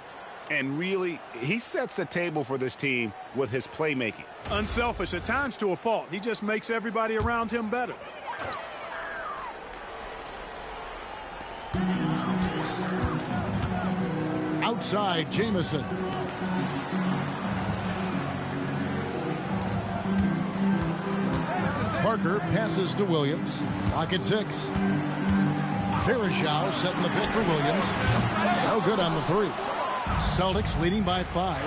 And really, he sets the table for this team with his playmaking. Unselfish, at times to a fault. He just makes everybody around him better. Outside, Jamison. Parker passes to Williams. Lock at 6. Verajao setting the pick for Williams. No good on the 3. Celtics leading by 5.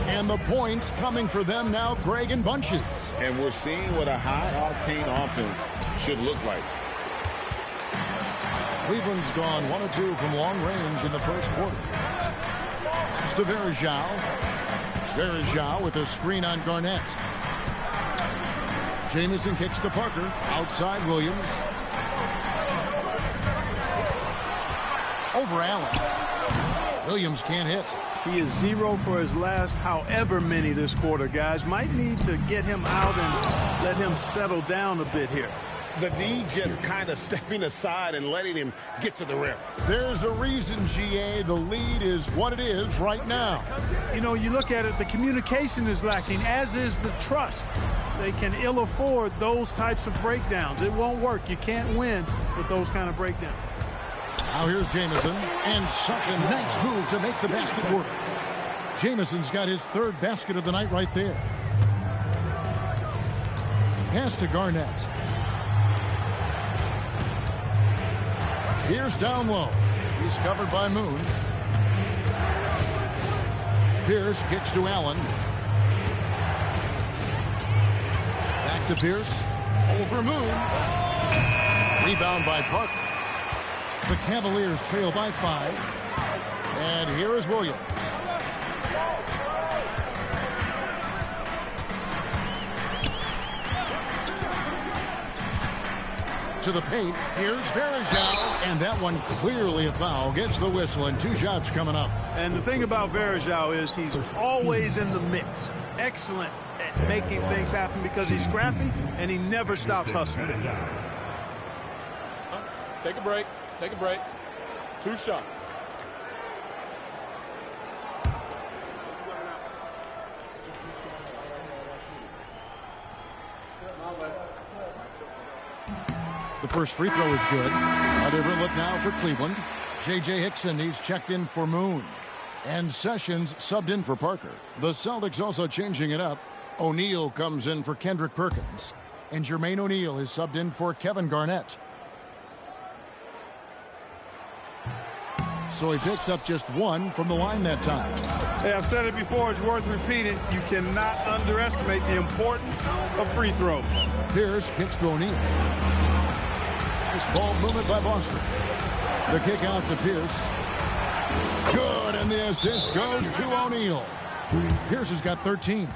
And the points coming for them now, Greg and Bunches. And we're seeing what a high-octane offense should look like. Cleveland's gone 1 of 2 from long range in the first quarter. It's to Verajao. Verajao with a screen on Garnett. Jamison kicks to Parker. Outside Williams. Over Allen. Williams can't hit. He is 0 for his last however many this quarter, guys. Might need to get him out and let him settle down a bit here. The D just kind of stepping aside and letting him get to the rim. There's a reason, GA, the lead is what it is right now. You know, you look at it, the communication is lacking, as is the trust. They can ill afford those types of breakdowns. It won't work. You can't win with those kind of breakdowns. Now here's Jamison, and such a nice move to make the basket work. Jamison's got his third basket of the night right there. Pass to Garnett. Here's down low. He's covered by Moon. Pierce kicks to Allen. Back to Pierce. Over Moon. Rebound by Parker. The Cavaliers trail by 5. And here is Williams. To the paint. Here's Varejao. And that one clearly a foul. Gets the whistle and 2 shots coming up. And the thing about Varejao is he's always in the mix. Excellent at making things happen because he's scrappy and he never stops hustling. Take a break. Take a break. 2 shots. The first free throw is good. A different look now for Cleveland. J.J. Hickson, he's checked in for Moon. And Sessions subbed in for Parker. The Celtics also changing it up. O'Neal comes in for Kendrick Perkins. And Jermaine O'Neal is subbed in for Kevin Garnett. So he picks up just 1 from the line that time. Hey, I've said it before, it's worth repeating. You cannot underestimate the importance of free throws. Pierce kicks to O'Neal. Nice ball movement by Boston. The kick out to Pierce. Good, and the assist goes to O'Neal. Pierce has got 13.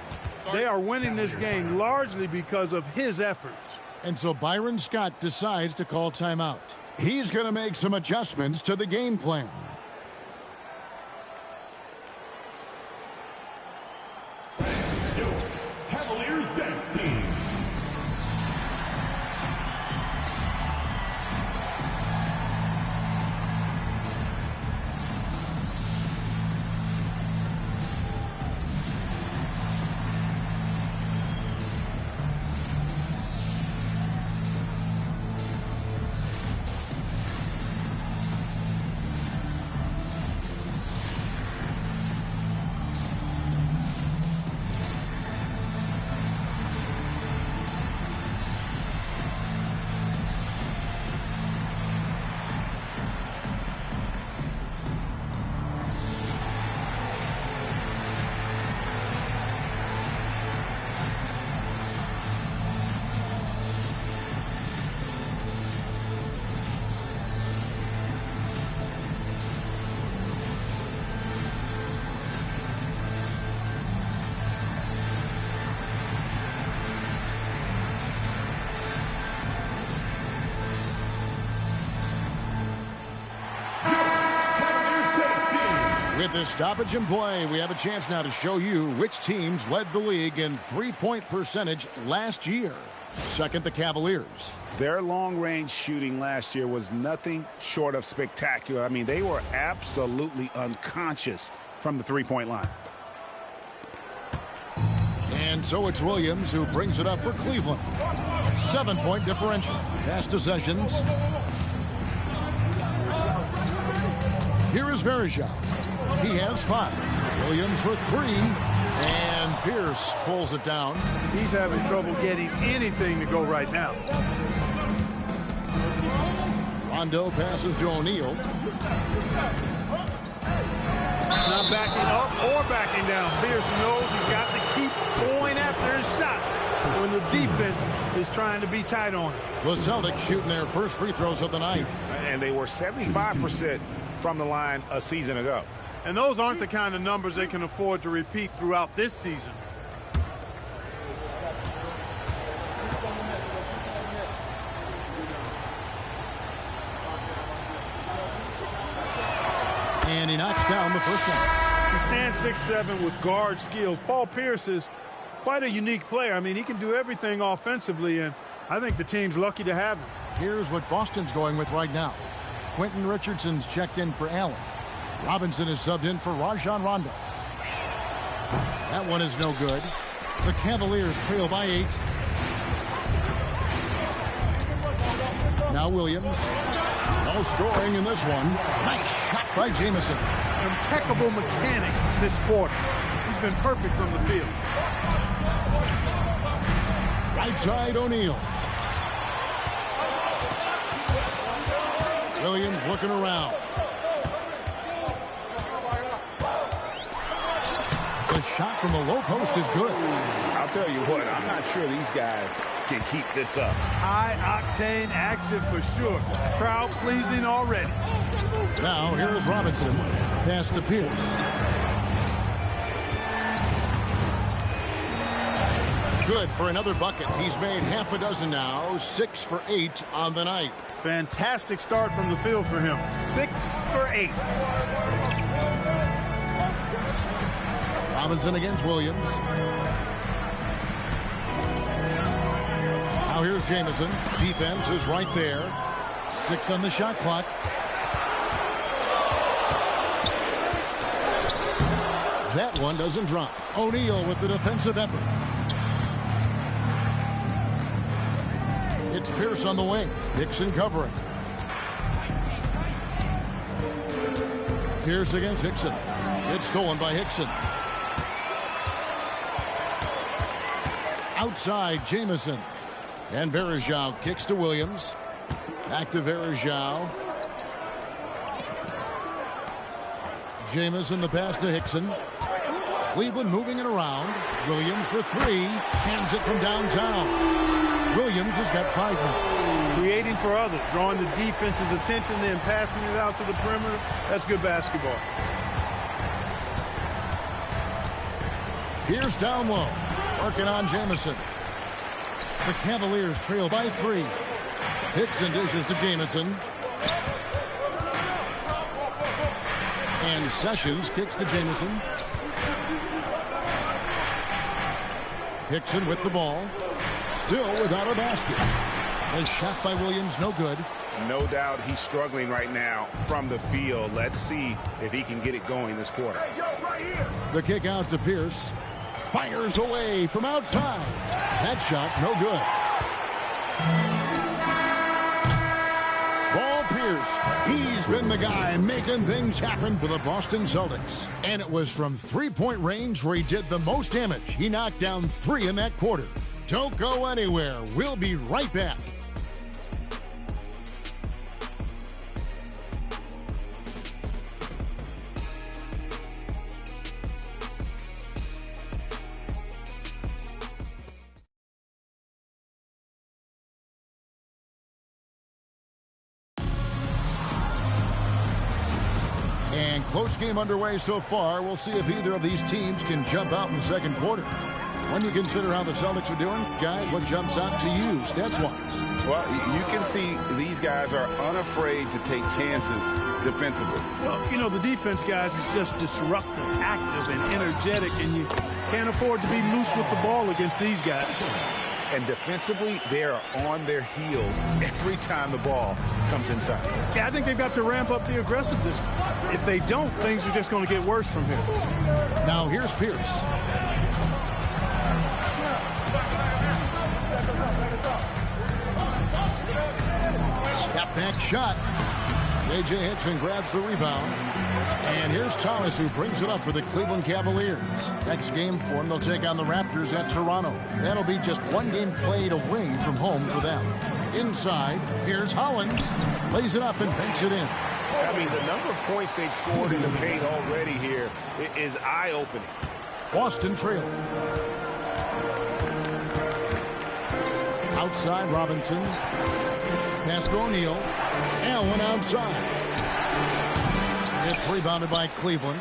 They are winning this game largely because of his efforts. And so Byron Scott decides to call timeout. He's going to make some adjustments to the game plan. Cavaliers bench team. With this stoppage in play, we have a chance now to show you which teams led the league in three-point percentage last year. Second, the Cavaliers. Their long-range shooting last year was nothing short of spectacular. I mean, they were absolutely unconscious from the three-point line. And so it's Williams who brings it up for Cleveland. 7-point differential. Pass to Sessions. Here is Varejao. He has 5. Williams for 3. And Pierce pulls it down. He's having trouble getting anything to go right now. Rondo passes to O'Neal. Not backing up or backing down. Pierce knows he's got to keep going after his shot when the defense is trying to be tight on him. The Celtics shooting their first free throws of the night. And they were 75% from the line a season ago. And those aren't the kind of numbers they can afford to repeat throughout this season. And he knocks down the first one. He stands 6'7" with guard skills. Paul Pierce is quite a unique player. I mean, he can do everything offensively, and I think the team's lucky to have him. Here's what Boston's going with right now. Quentin Richardson's checked in for Allen. Robinson is subbed in for Rajon Rondo. That one is no good. The Cavaliers trail by 8. Now Williams. No scoring in this one. Nice shot by Jamison. Impeccable mechanics this quarter. He's been perfect from the field. Right side O'Neal. Williams looking around. The shot from the low post is good. I'll tell you what, I'm not sure these guys can keep this up. High-octane action for sure. Crowd-pleasing already. Now, here is Robinson. Pass to Pierce. Good for another bucket. He's made half a dozen now. 6 for 8 on the night. Fantastic start from the field for him. 6 for 8. Robinson against Williams. Now here's Jamison. Defense is right there. 6 on the shot clock. That one doesn't drop. O'Neal with the defensive effort. It's Pierce on the wing. Hickson covering. Pierce against Hickson. It's stolen by Hickson. Outside, Jamison. And Varejao kicks to Williams. Back to Varejao. Jamison the pass to Hickson. Cleveland moving it around. Williams for 3. Hands it from downtown. Williams has got 5 now. Creating for others, drawing the defense's attention, then passing it out to the perimeter. That's good basketball. Here's down low. Working on Jamison. The Cavaliers trail by 3. Hickson dishes to Jamison. And Sessions kicks to Jamison. Hickson with the ball. Still without a basket. A shot by Williams, no good. No doubt he's struggling right now from the field. Let's see if he can get it going this quarter. The kick out to Pierce. Fires away from outside. That shot, no good. Paul Pierce, he's been the guy making things happen for the Boston Celtics. And it was from three-point range where he did the most damage. He knocked down 3 in that quarter. Don't go anywhere. We'll be right back. And close game underway so far. We'll see if either of these teams can jump out in the second quarter. When you consider how the Celtics are doing, guys, what jumps out to you stats-wise? Well, you can see these guys are unafraid to take chances defensively. Well, you know, the defense, guys, is just disruptive, active, and energetic, and you can't afford to be loose with the ball against these guys. And defensively, they are on their heels every time the ball comes inside. Yeah, I think they've got to ramp up the aggressiveness. If they don't, things are just going to get worse from here. Now here's Pierce. Step back shot. J.J. Hickson grabs the rebound. And here's Thomas, who brings it up for the Cleveland Cavaliers. Next game for them, they'll take on the Raptors at Toronto. That'll be just one game played away from home for them. Inside, here's Hollins. Lays it up and banks it in. I mean, the number of points they've scored in the paint already here is eye-opening. Boston trailing. Outside, Robinson. Pass to O'Neal. Allen outside. It's rebounded by Cleveland.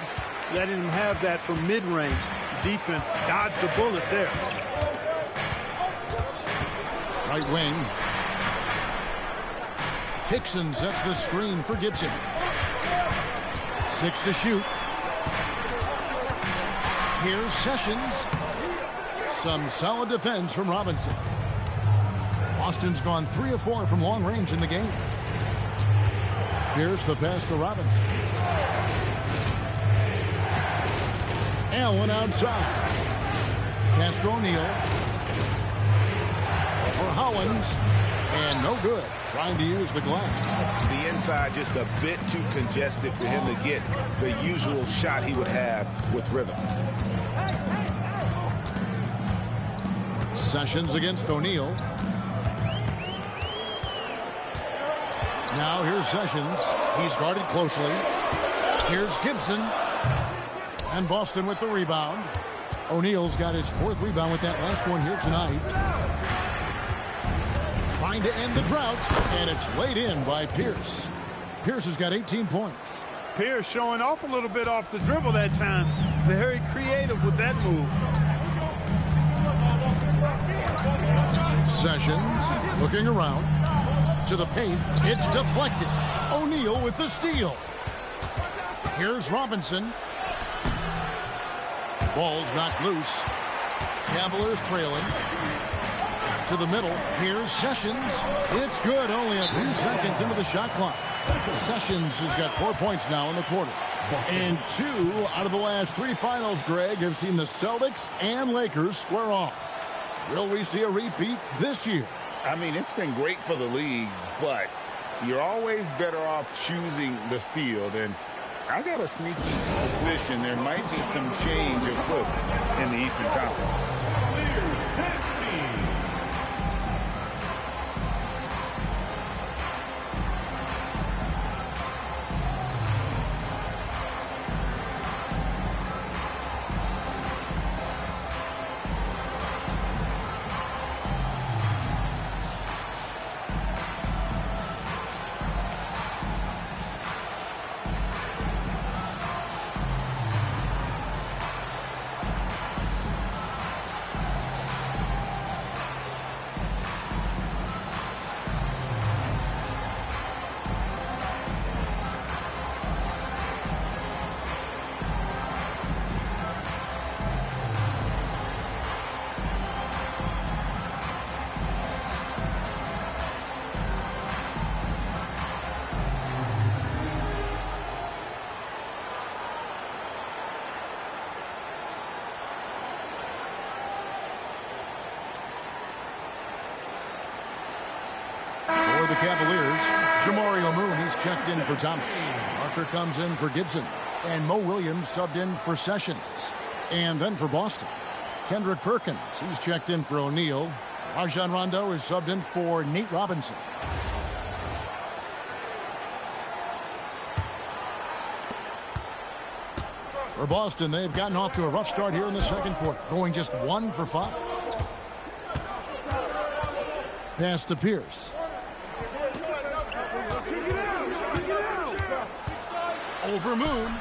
Letting him have that from mid-range. Defense dodged the bullet there. Right wing. Hickson sets the screen for Gibson. 6 to shoot. Here's Sessions. Some solid defense from Robinson. Boston's gone 3 of 4 from long range in the game. Here's the pass to Robinson. Allen outside. Pass to O'Neal. For Hollins. And no good. Trying to use the glass. The inside just a bit too congested for him to get the usual shot he would have with rhythm. Sessions against O'Neal. Now here's Sessions. He's guarded closely. Here's Gibson. And Boston with the rebound. O'Neal's got his 4th rebound with that last one here tonight. Trying to end the drought, and it's laid in by Pierce. Pierce has got 18 points. Pierce showing off a little bit off the dribble that time. Very creative with that move. Sessions looking around to the paint. It's deflected. O'Neal with the steal. Here's Robinson. Ball's knocked loose. Cavaliers trailing. To the middle. Here's Sessions. It's good. Only a few seconds into the shot clock. Sessions has got 4 points now in the quarter. And 2 out of the last 3 finals, Greg, have seen the Celtics and Lakers square off. Will we see a repeat this year? I mean, it's been great for the league, but you're always better off choosing the field. And I got a sneaky suspicion there might be some change afoot in the Eastern Conference. The Cavaliers, Jamario Moon, he's checked in for Thomas. Parker comes in for Gibson. And Mo Williams subbed in for Sessions. And then for Boston, Kendrick Perkins, he's checked in for O'Neal. Rajon Rondo is subbed in for Nate Robinson. For Boston, they've gotten off to a rough start here in the second quarter, going just 1 for 5. Pass to Pierce. Over Moon,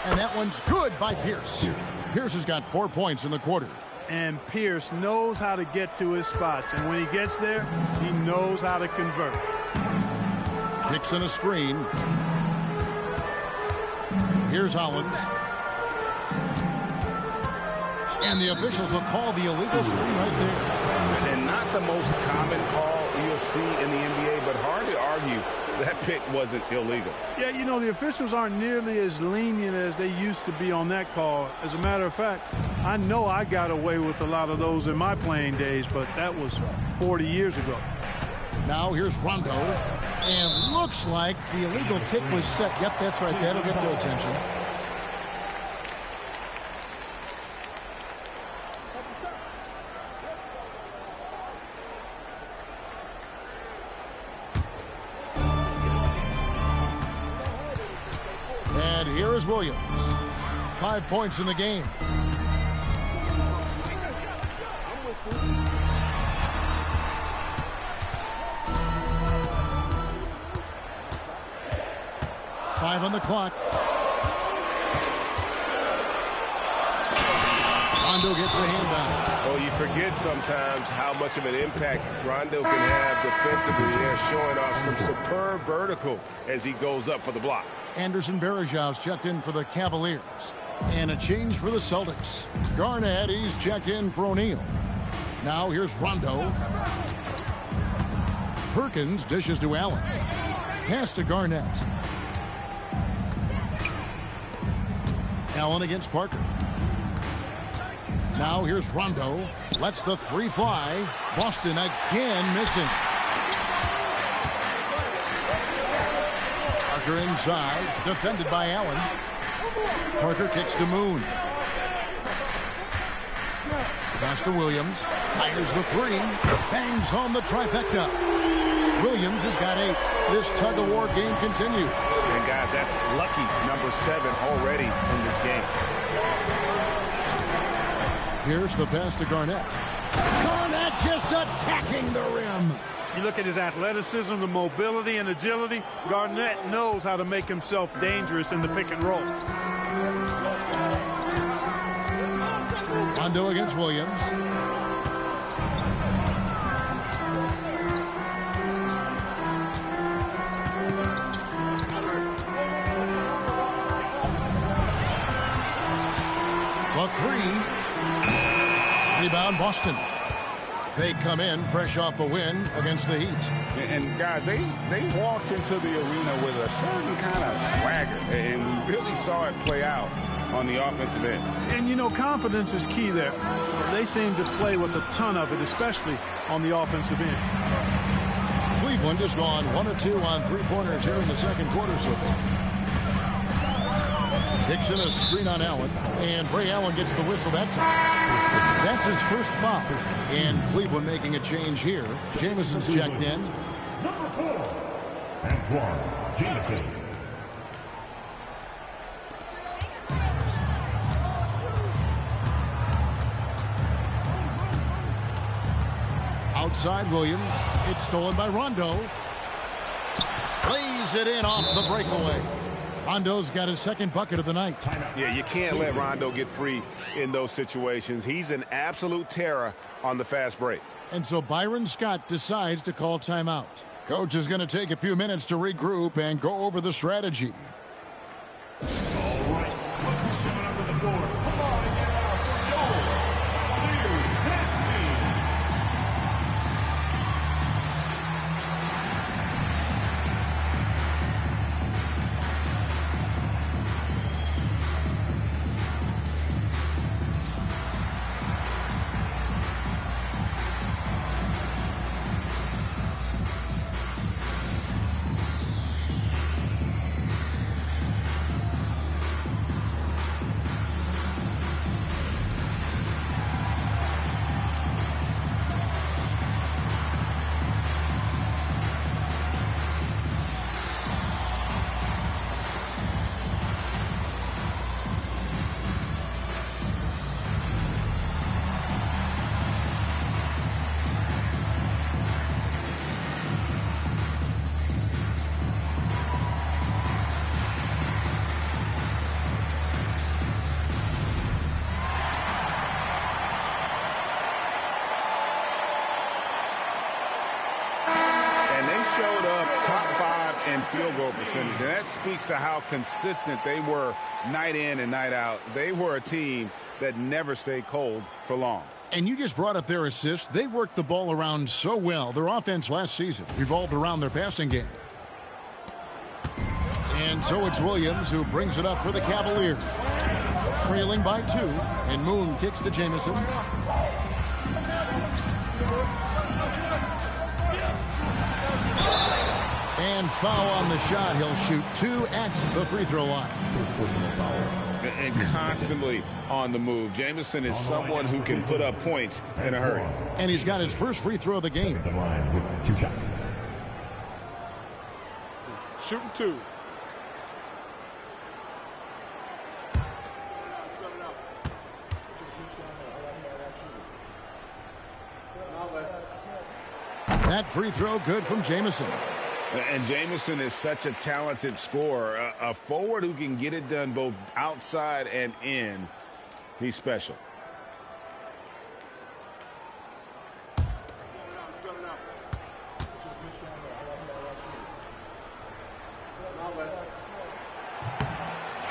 and that one's good by Pierce. Pierce has got 4 points in the quarter. And Pierce knows how to get to his spots, and when he gets there, he knows how to convert. Dixon a screen. Here's Hollins. And the officials will call the illegal screen right there. And not the most common call you'll see in the NBA, but hard to argue that pick wasn't illegal. Yeah, you know, the officials aren't nearly as lenient as they used to be on that call. As a matter of fact, I know I got away with a lot of those in my playing days, but that was 40 years ago. Now here's Rondo, and looks like the illegal kick was set. Yep, that's right. That'll get their attention. And here is Williams. 5 points in the game. Five on the clock. Rondo gets the hand down. Well, you forget sometimes how much of an impact Rondo can have defensively. They're showing off some superb vertical as he goes up for the block. Anderson Varejão's checked in for the Cavaliers. And a change for the Celtics. Garnett, he's checked in for O'Neal. Now here's Rondo. Perkins dishes to Allen. Pass to Garnett. Allen against Parker. Now here's Rondo. Lets the three fly. Boston again missing. Parker inside. Defended by Allen. Parker kicks to Moon. Pass to Williams. Fires the three. Bangs home the trifecta. Williams has got 8. This tug-of-war game continues. And guys, that's lucky number 7 already in this game. Here's the pass to Garnett. Garnett just attacking the rim. You look at his athleticism, the mobility and agility. Garnett knows how to make himself dangerous in the pick and roll. Rondo against Williams. The three. Rebound Boston. They come in fresh off a win against the Heat. And guys, they walked into the arena with a certain kind of swagger, and we really saw it play out on the offensive end. And you know, confidence is key there. They seem to play with a ton of it, especially on the offensive end. Cleveland has gone 1 of 2 on three-pointers here in the second quarter so far. Dixon a screen on Allen, and Ray Allen gets the whistle that time. That's his first foul. And Cleveland making a change here. Jameson's checked in. Number 4, Antoine Jameson. Outside Williams. It's stolen by Rondo. Plays it in off the breakaway. Rondo's got his second bucket of the night. Yeah, you can't let Rondo get free in those situations. He's an absolute terror on the fast break. And so Byron Scott decides to call timeout. Coach is going to take a few minutes to regroup and go over the strategy. All right, what's coming up on the board? Come on and get out for your clear team. Showed up top 5 in field goal percentage, and that speaks to how consistent they were night in and night out. They were a team that never stayed cold for long. And you just brought up their assists. They worked the ball around so well. Their offense last season revolved around their passing game. And so it's Williams who brings it up for the Cavaliers. Trailing by 2, and Moon kicks to Jamison. And foul on the shot. He'll shoot 2 at the free throw line. And constantly on the move. Jamison is someone who can put up points in a hurry. And he's got his first free throw of the game. With 2 shots. Shooting 2. That free throw good from Jamison. And Jamison is such a talented scorer, a forward who can get it done both outside and in. He's special.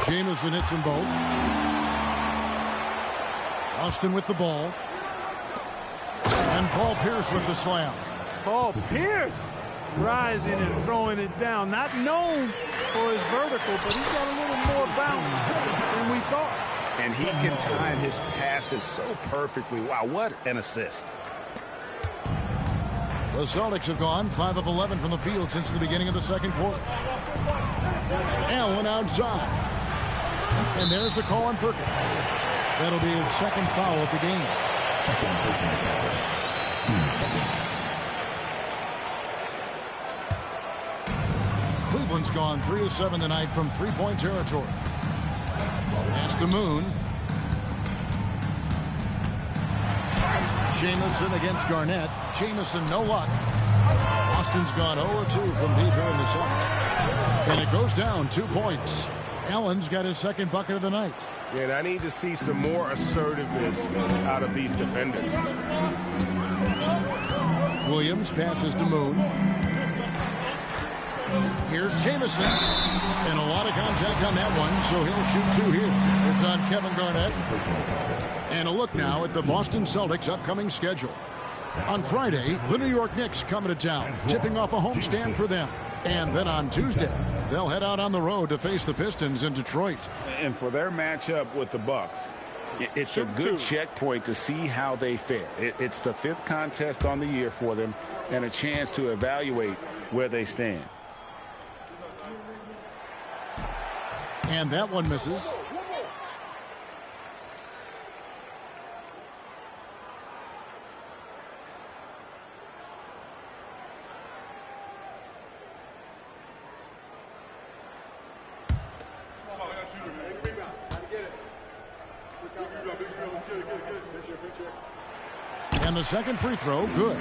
Jamison hits them both. Boston with the ball. And Paul Pierce with the slam. Paul Pierce rising and throwing it down. Not known for his vertical, but he's got a little more bounce than we thought. And he can time his passes so perfectly. Wow, what an assist. The Celtics have gone 5 of 11 from the field since the beginning of the second quarter. Allen outside. And there's the call on Perkins. That'll be his second foul of the game. Cleveland's gone 3 of 7 tonight from three-point territory. Pass to Moon. Jamison against Garnett. Jamison, no luck. Boston's gone 0-2 from deep here in the second. And it goes down 2 points. Allen's got his second bucket of the night. Yeah, and I need to see some more assertiveness out of these defenders. Williams passes to Moon. Here's Jamison. And a lot of contact on that one, so he'll shoot 2 here. It's on Kevin Garnett. And a look now at the Boston Celtics' upcoming schedule. On Friday, the New York Knicks come to town, tipping off a homestand for them. And then on Tuesday, they'll head out on the road to face the Pistons in Detroit. And for their matchup with the Bucks, it's a good checkpoint to see how they fare. It's the 5th contest on the year for them and a chance to evaluate where they stand. And that one misses. And the second free throw, good.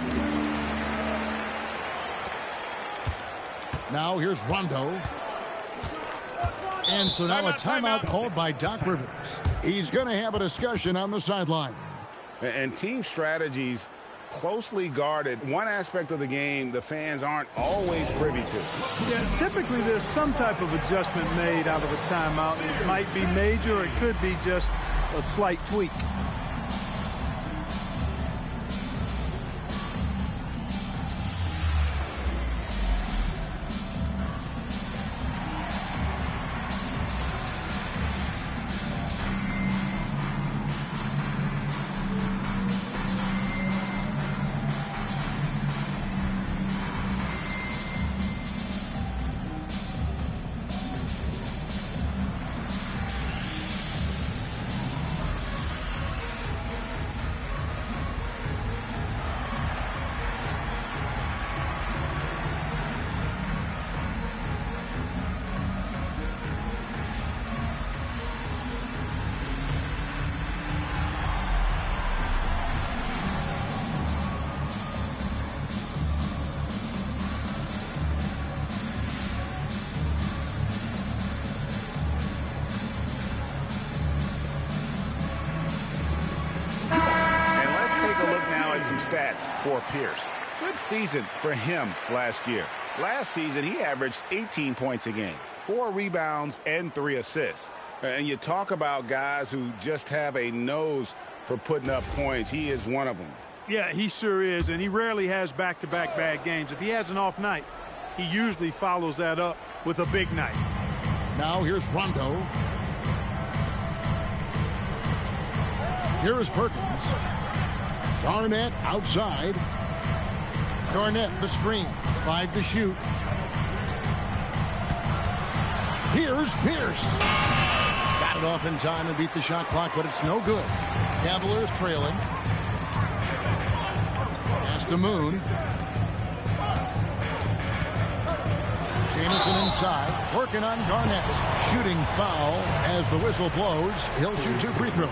Now here's Rondo. And so now a timeout called by Doc Rivers. He's going to have a discussion on the sideline. And team strategies closely guarded. One aspect of the game the fans aren't always privy to. Yeah, typically there's some type of adjustment made out of a timeout. It might be major, or it could be just a slight tweak. Some stats for Pierce. Good season for him last year. Last season, he averaged 18 points a game, 4 rebounds, and 3 assists. And you talk about guys who just have a nose for putting up points. He is one of them. Yeah, he sure is, and he rarely has back-to-back bad games. If he has an off night, he usually follows that up with a big night. Now here's Rondo. Here is Perkins. Garnett outside. Garnett the screen. 5 to shoot. Here's Pierce. Got it off in time and beat the shot clock, but it's no good. Cavaliers trailing. Pass to Moon. Jamison inside. Working on Garnett. Shooting foul as the whistle blows. He'll shoot 2 free throws.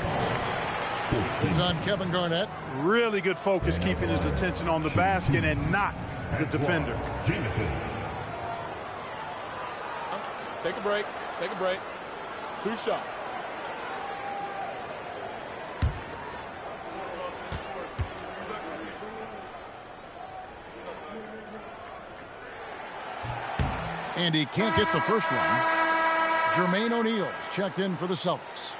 It's on Kevin Garnett. Really good focus, keeping his attention on the basket and not the defender. Take a break. Take a break. 2 shots. And he can't get the first one. Jermaine O'Neal's checked in for the Celtics.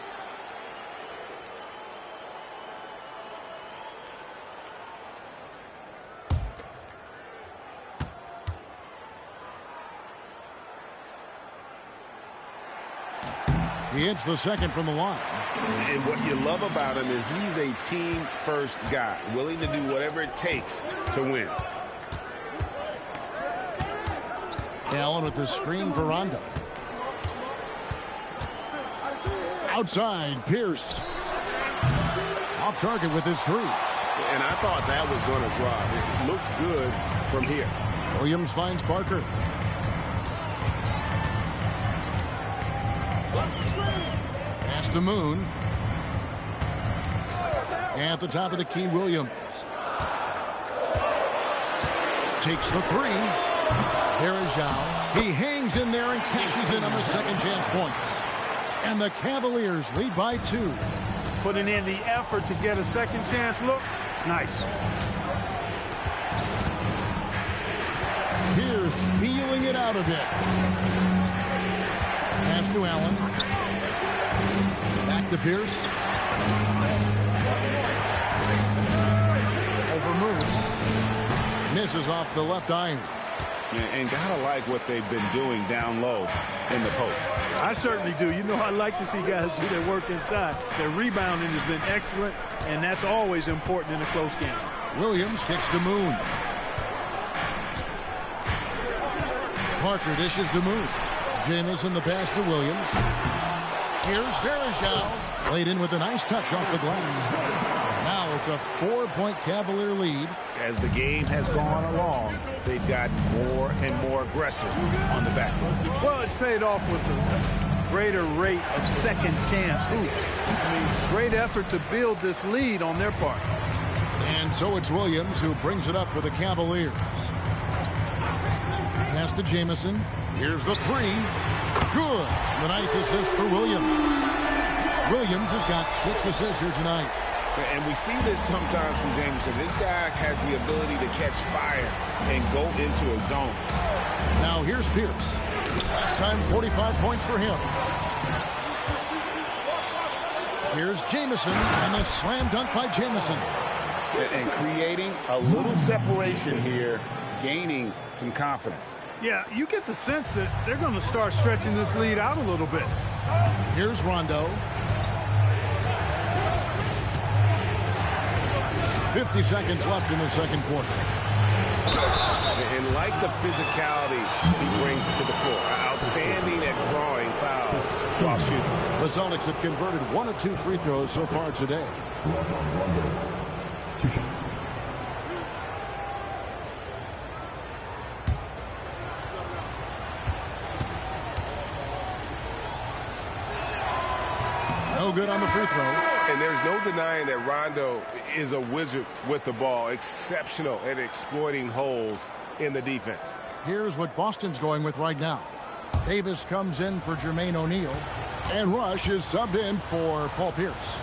He hits the second from the line. And what you love about him is he's a team-first guy, willing to do whatever it takes to win. Allen with the screen for Rondo. Outside, Pierce. Off target with his three. And I thought that was going to drop. It looked good from here. Williams finds Parker. Pass to Moon. At the top of the key, Williams. Takes the three. Here is Zhao. He hangs in there and cashes in on the second chance points. And the Cavaliers lead by 2. Putting in the effort to get a second chance look. Nice. Pierce feeling it out a bit. Pass to Allen. Back to Pierce. Over Moon. Misses off the left iron. And gotta like what they've been doing down low in the post. I certainly do. You know, I like to see guys do their work inside. Their rebounding has been excellent, and that's always important in a close game. Williams kicks to Moon. Parker dishes to Moon. Jamison the pass to Williams. Here's Verajao. Played in with a nice touch off the glass. Now it's a 4-point Cavalier lead. As the game has gone along, they've gotten more and more aggressive on the backboard. Well, it's paid off with a greater rate of second chance hoops. I mean, great effort to build this lead on their part. And so it's Williams who brings it up for the Cavaliers. Pass to Jamison. Here's the three. Good. The nice assist for Williams. Williams has got 6 assists here tonight. And we see this sometimes from Jamison. This guy has the ability to catch fire and go into a zone. Now here's Pierce. Last time 45 points for him. Here's Jamison and the slam dunk by Jamison. And creating a little separation here, gaining some confidence. Yeah, you get the sense that they're going to start stretching this lead out a little bit. Here's Rondo. 50 seconds left in the second quarter. And like the physicality he brings to the floor, outstanding at drawing fouls while shooting. The Celtics have converted 1 of 2 free throws so far today. No good on the free throw. And there's no denying that Rondo is a wizard with the ball. Exceptional at exploiting holes in the defense. Here's what Boston's going with right now. Davis comes in for Jermaine O'Neal. And Rush is subbed in for Paul Pierce.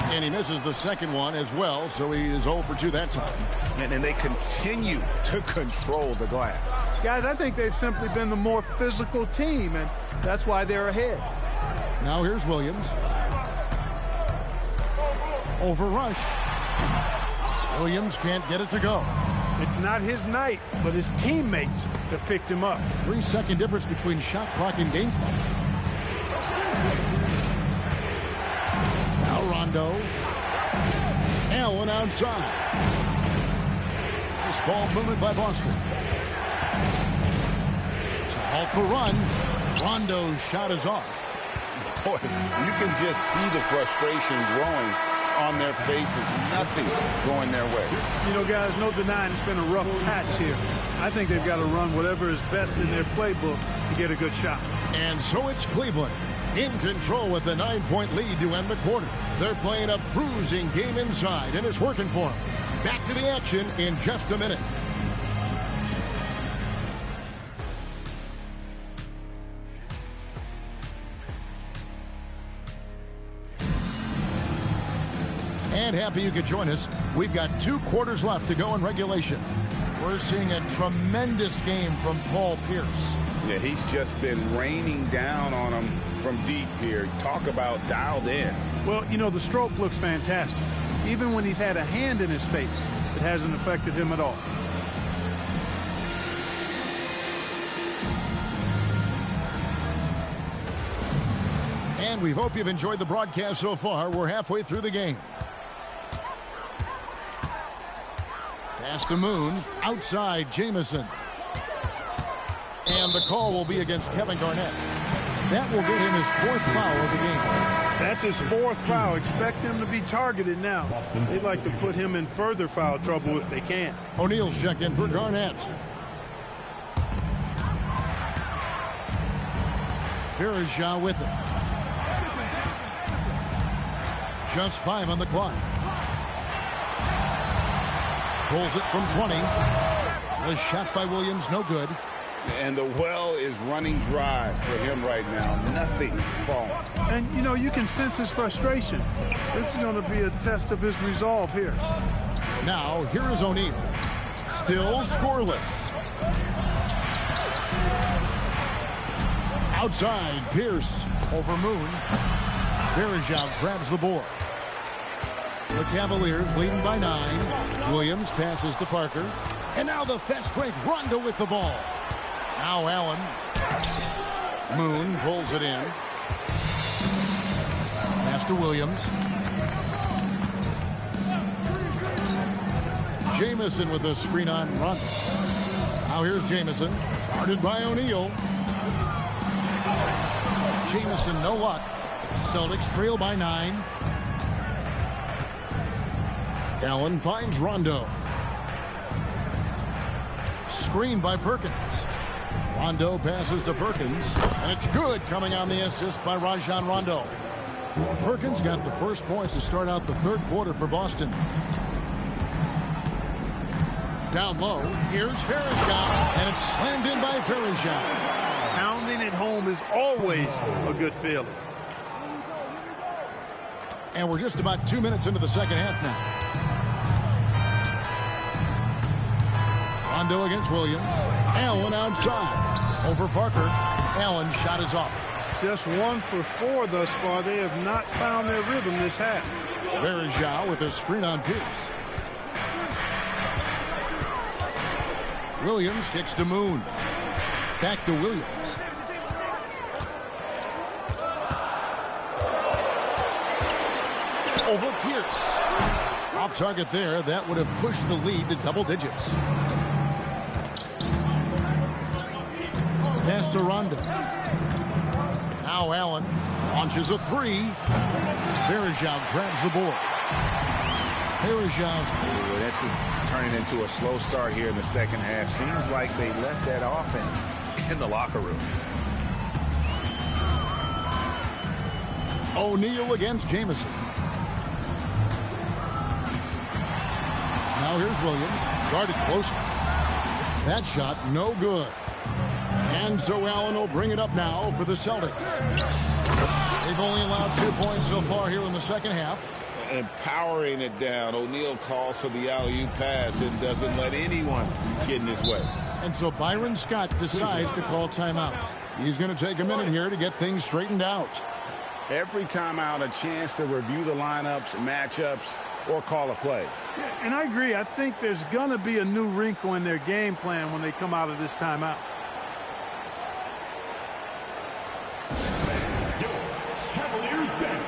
And he misses the second one as well, so he is 0 for 2 that time. And they continue to control the glass. Guys, I think they've simply been the more physical team, and that's why they're ahead. Now here's Williams. Over Rush. Williams can't get it to go. It's not his night, but his teammates have picked him up. 3-second difference between shot clock and game clock. Now Rondo. Allen outside. This ball movement by Boston. To halt the run. Rondo's shot is off. Boy, you can just see the frustration growing on their faces. Nothing going their way. You know, guys, no denying it's been a rough patch here. I think they've got to run whatever is best in their playbook to get a good shot. And so it's Cleveland in control with the 9-point lead to end the quarter. They're playing a bruising game inside, and it's working for them. Back to the action in just a minute. And happy you could join us. We've got 2 quarters left to go in regulation. We're seeing a tremendous game from Paul Pierce. Yeah, he's just been raining down on him from deep here. Talk about dialed in. Well, you know, the stroke looks fantastic. Even when he's had a hand in his face, it hasn't affected him at all. And we hope you've enjoyed the broadcast so far. We're halfway through the game. Pass to Moon. Outside, Jamison. And the call will be against Kevin Garnett. That will get him his 4th foul of the game. That's his 4th foul. Expect him to be targeted now. They'd like to put him in further foul trouble if they can. O'Neal's checked in for Garnett. Verija with it. Just 5 on the clock. Pulls it from 20. The shot by Williams, no good. And the well is running dry for him right now. Nothing falling. And, you know, you can sense his frustration. This is going to be a test of his resolve here. Now, here is O'Neal. Still scoreless. Outside, Pierce over Moon. Verija grabs the board. The Cavaliers leading by 9. Williams passes to Parker. And now the fast break. Rondo with the ball. Now Allen. Moon pulls it in. Pass to Williams. Jamison with a screen on Rondo. Now here's Jamison. Guarded by O'Neal. Jamison, no luck. Celtics trail by 9. Allen finds Rondo. Screen by Perkins. Rondo passes to Perkins. And it's good, coming on the assist by Rajon Rondo. Perkins got the first points to start out the 3rd quarter for Boston. Down low, here's Verija. And it's slammed in by Verija. Pounding it home is always a good feeling. And we're just about 2 minutes into the second half now. Rondo against Williams. Allen outside. Over Parker. Allen shot is off. Just 1 for 4 thus far. They have not found their rhythm this half. Verija with a screen on Pierce. Williams kicks to Moon. Back to Williams. Over Pierce. Off target there. That would have pushed the lead to double digits. Pass to Rondo. Now Allen launches a 3. Verija grabs the board. Verija. This is turning into a slow start here in the second half. Seems like they left that offense in the locker room. O'Neal against Jamison. Now here's Williams. Guarded closely. That shot no good. And so Allen will bring it up now for the Celtics. They've only allowed 2 points so far here in the second half. And powering it down, O'Neal calls for the alley-oop pass and doesn't let anyone get in his way. And so Byron Scott decides to call timeout. He's going to take a minute here to get things straightened out. Every timeout, a chance to review the lineups, matchups, or call a play. Yeah, and I agree. I think there's going to be a new wrinkle in their game plan when they come out of this timeout. Cavaliers back.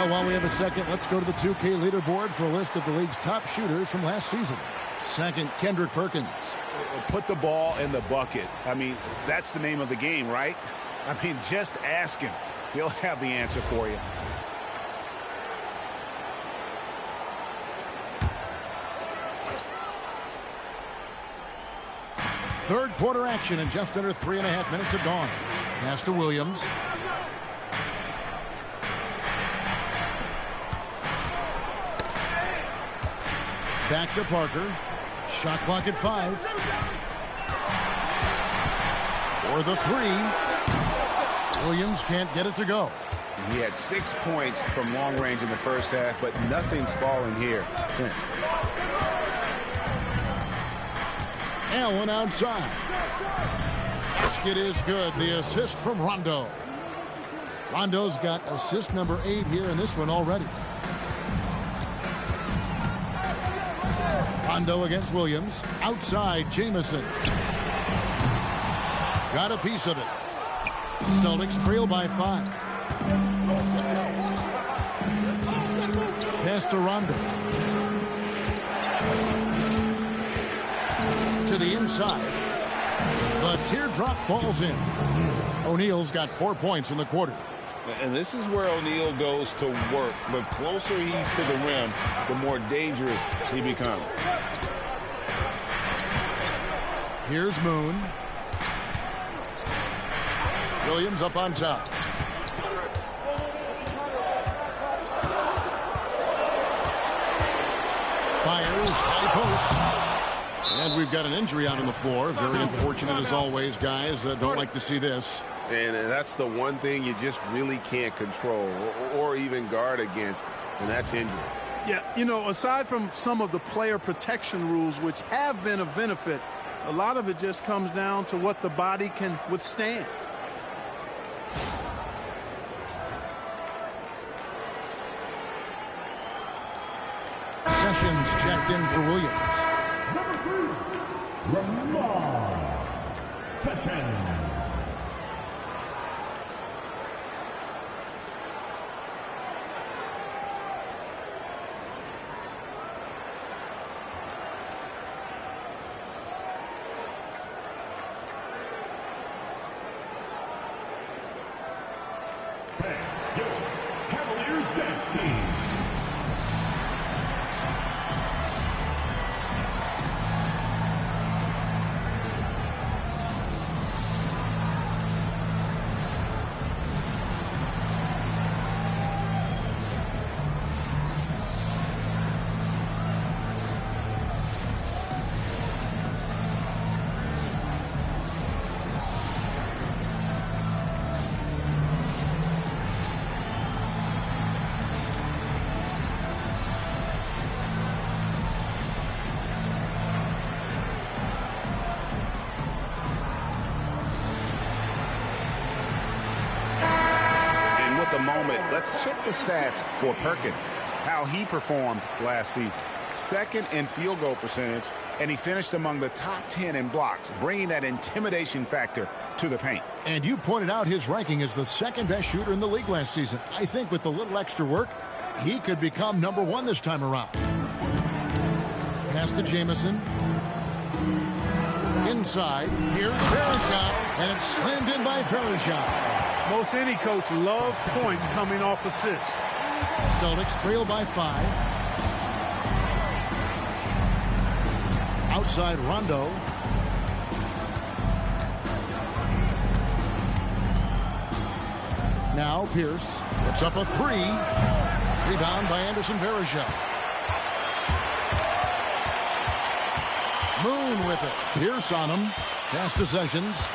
While we have a second, let's go to the 2K leaderboard for a list of the league's top shooters from last season. Second, Kendrick Perkins. Put the ball in the bucket. I mean, that's the name of the game, right? I mean, just ask him. He'll have the answer for you. Third quarter action, and just under 3.5 minutes have gone. Pass to Williams. Back to Parker. Shot clock at 5. For the 3. Williams can't get it to go. He had 6 points from long range in the first half, but nothing's fallen here since. Allen outside. Basket is good. The assist from Rondo. Rondo's got assist number 8 here in this one already. Rondo against Williams. Outside, Jamison. Got a piece of it. Celtics trail by 5. Pass to Rondo. To the inside. The teardrop falls in. O'Neal's got 4 points in the quarter. And this is where O'Neal goes to work. The closer he's to the rim, the more dangerous he becomes. Here's Moon. Williams up on top. Fires, high post. And we've got an injury out on the floor. Very unfortunate as always, guys. Don't like to see this. And that's the one thing you just really can't control or even guard against, and that's injury. Yeah, you know, aside from some of the player protection rules, which have been of benefit, a lot of it just comes down to what the body can withstand. Sessions checked in for Williams. Lamar Sessions. Cavaliers dance team. Let's check the stats for Perkins, how he performed last season. Second in field goal percentage, and he finished among the top 10 in blocks, bringing that intimidation factor to the paint. And you pointed out his ranking as the second best shooter in the league last season. I think with a little extra work, he could become number 1 this time around. Pass to Jamison. Inside, here's Verjao, and it's slammed in by Verjao. Most any coach loves points coming off assists. Celtics trail by 5. Outside Rondo. Now Pierce puts up a 3. Rebound by Anderson Varejao. Moon with it. Pierce on him. Pass to Sessions.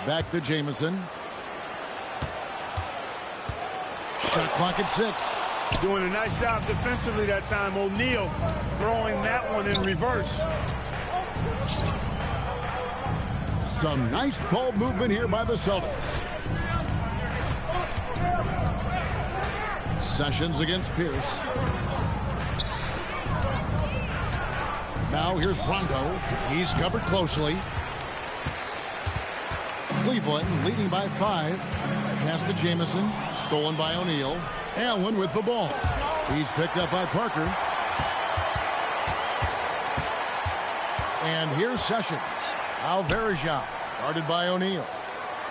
Back to Jamison. Shot clock at 6. Doing a nice job defensively that time. O'Neal throwing that one in reverse. Some nice ball movement here by the Celtics. Sessions against Pierce. Now here's Rondo. He's covered closely. Cleveland leading by 5. Pass to Jamison. Stolen by O'Neal. Allen with the ball. He's picked up by Parker. And here's Sessions. Alvarejao, guarded by O'Neal.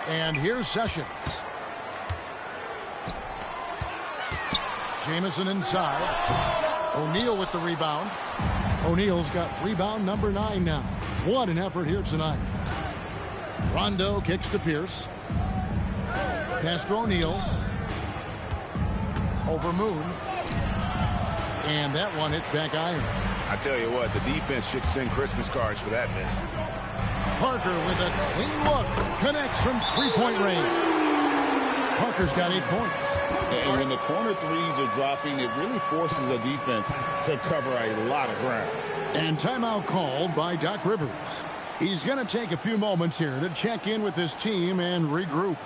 And here's Sessions. Jamison inside. O'Neal with the rebound. O'Neal's got rebound number 9 now. What an effort here tonight. Rondo kicks to Pierce. Pass to O'Neal. Over Moon. And that one hits back iron. I tell you what, the defense should send Christmas cards for that miss. Parker with a clean look. Connects from three-point range. Parker's got 8 points. And when the corner threes are dropping, it really forces a defense to cover a lot of ground. And timeout called by Doc Rivers. He's going to take a few moments here to check in with his team and regroup.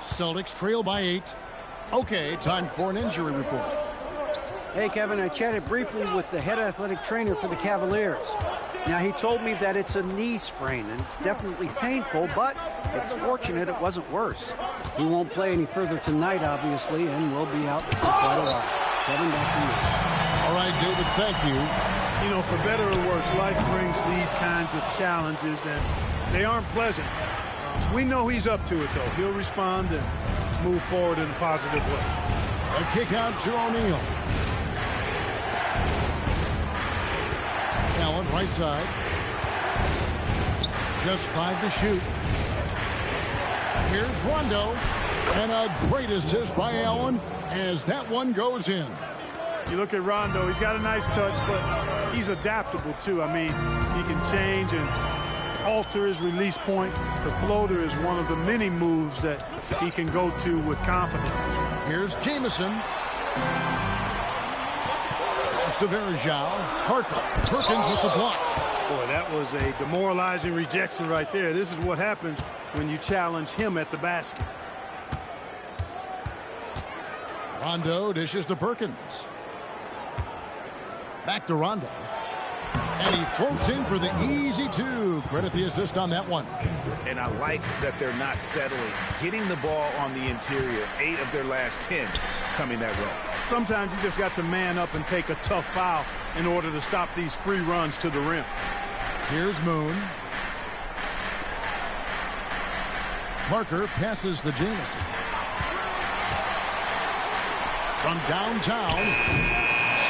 Celtics trail by 8. Okay, time for an injury report. Hey, Kevin, I chatted briefly with the head athletic trainer for the Cavaliers. Now, he told me that it's a knee sprain, and it's definitely painful, but it's fortunate it wasn't worse. He won't play any further tonight, obviously, and will be out for quite a while. Kevin, back to you. All right, David, thank you. You know, for better or worse, life brings these kinds of challenges, and they aren't pleasant. We know he's up to it, though. He'll respond and move forward in a positive way. A kick out to O'Neal. Allen, right side. Just 5 to shoot. Here's Rondo. And a great assist by Allen as that one goes in. You look at Rondo, he's got a nice touch, but he's adaptable, too. I mean, he can change and alter his release point. The floater is one of the many moves that he can go to with confidence. Here's Jamison. Pass to Verjao. Parker. Perkins with the block. Boy, that was a demoralizing rejection right there. This is what happens when you challenge him at the basket. Rondo dishes to Perkins. Back to Rondo. And he floats in for the easy 2. Credit the assist on that one. And I like that they're not settling. Hitting the ball on the interior, 8 of their last 10 coming that way. Sometimes you just got to man up and take a tough foul in order to stop these free runs to the rim. Here's Moon. Parker passes to Jamison. From downtown,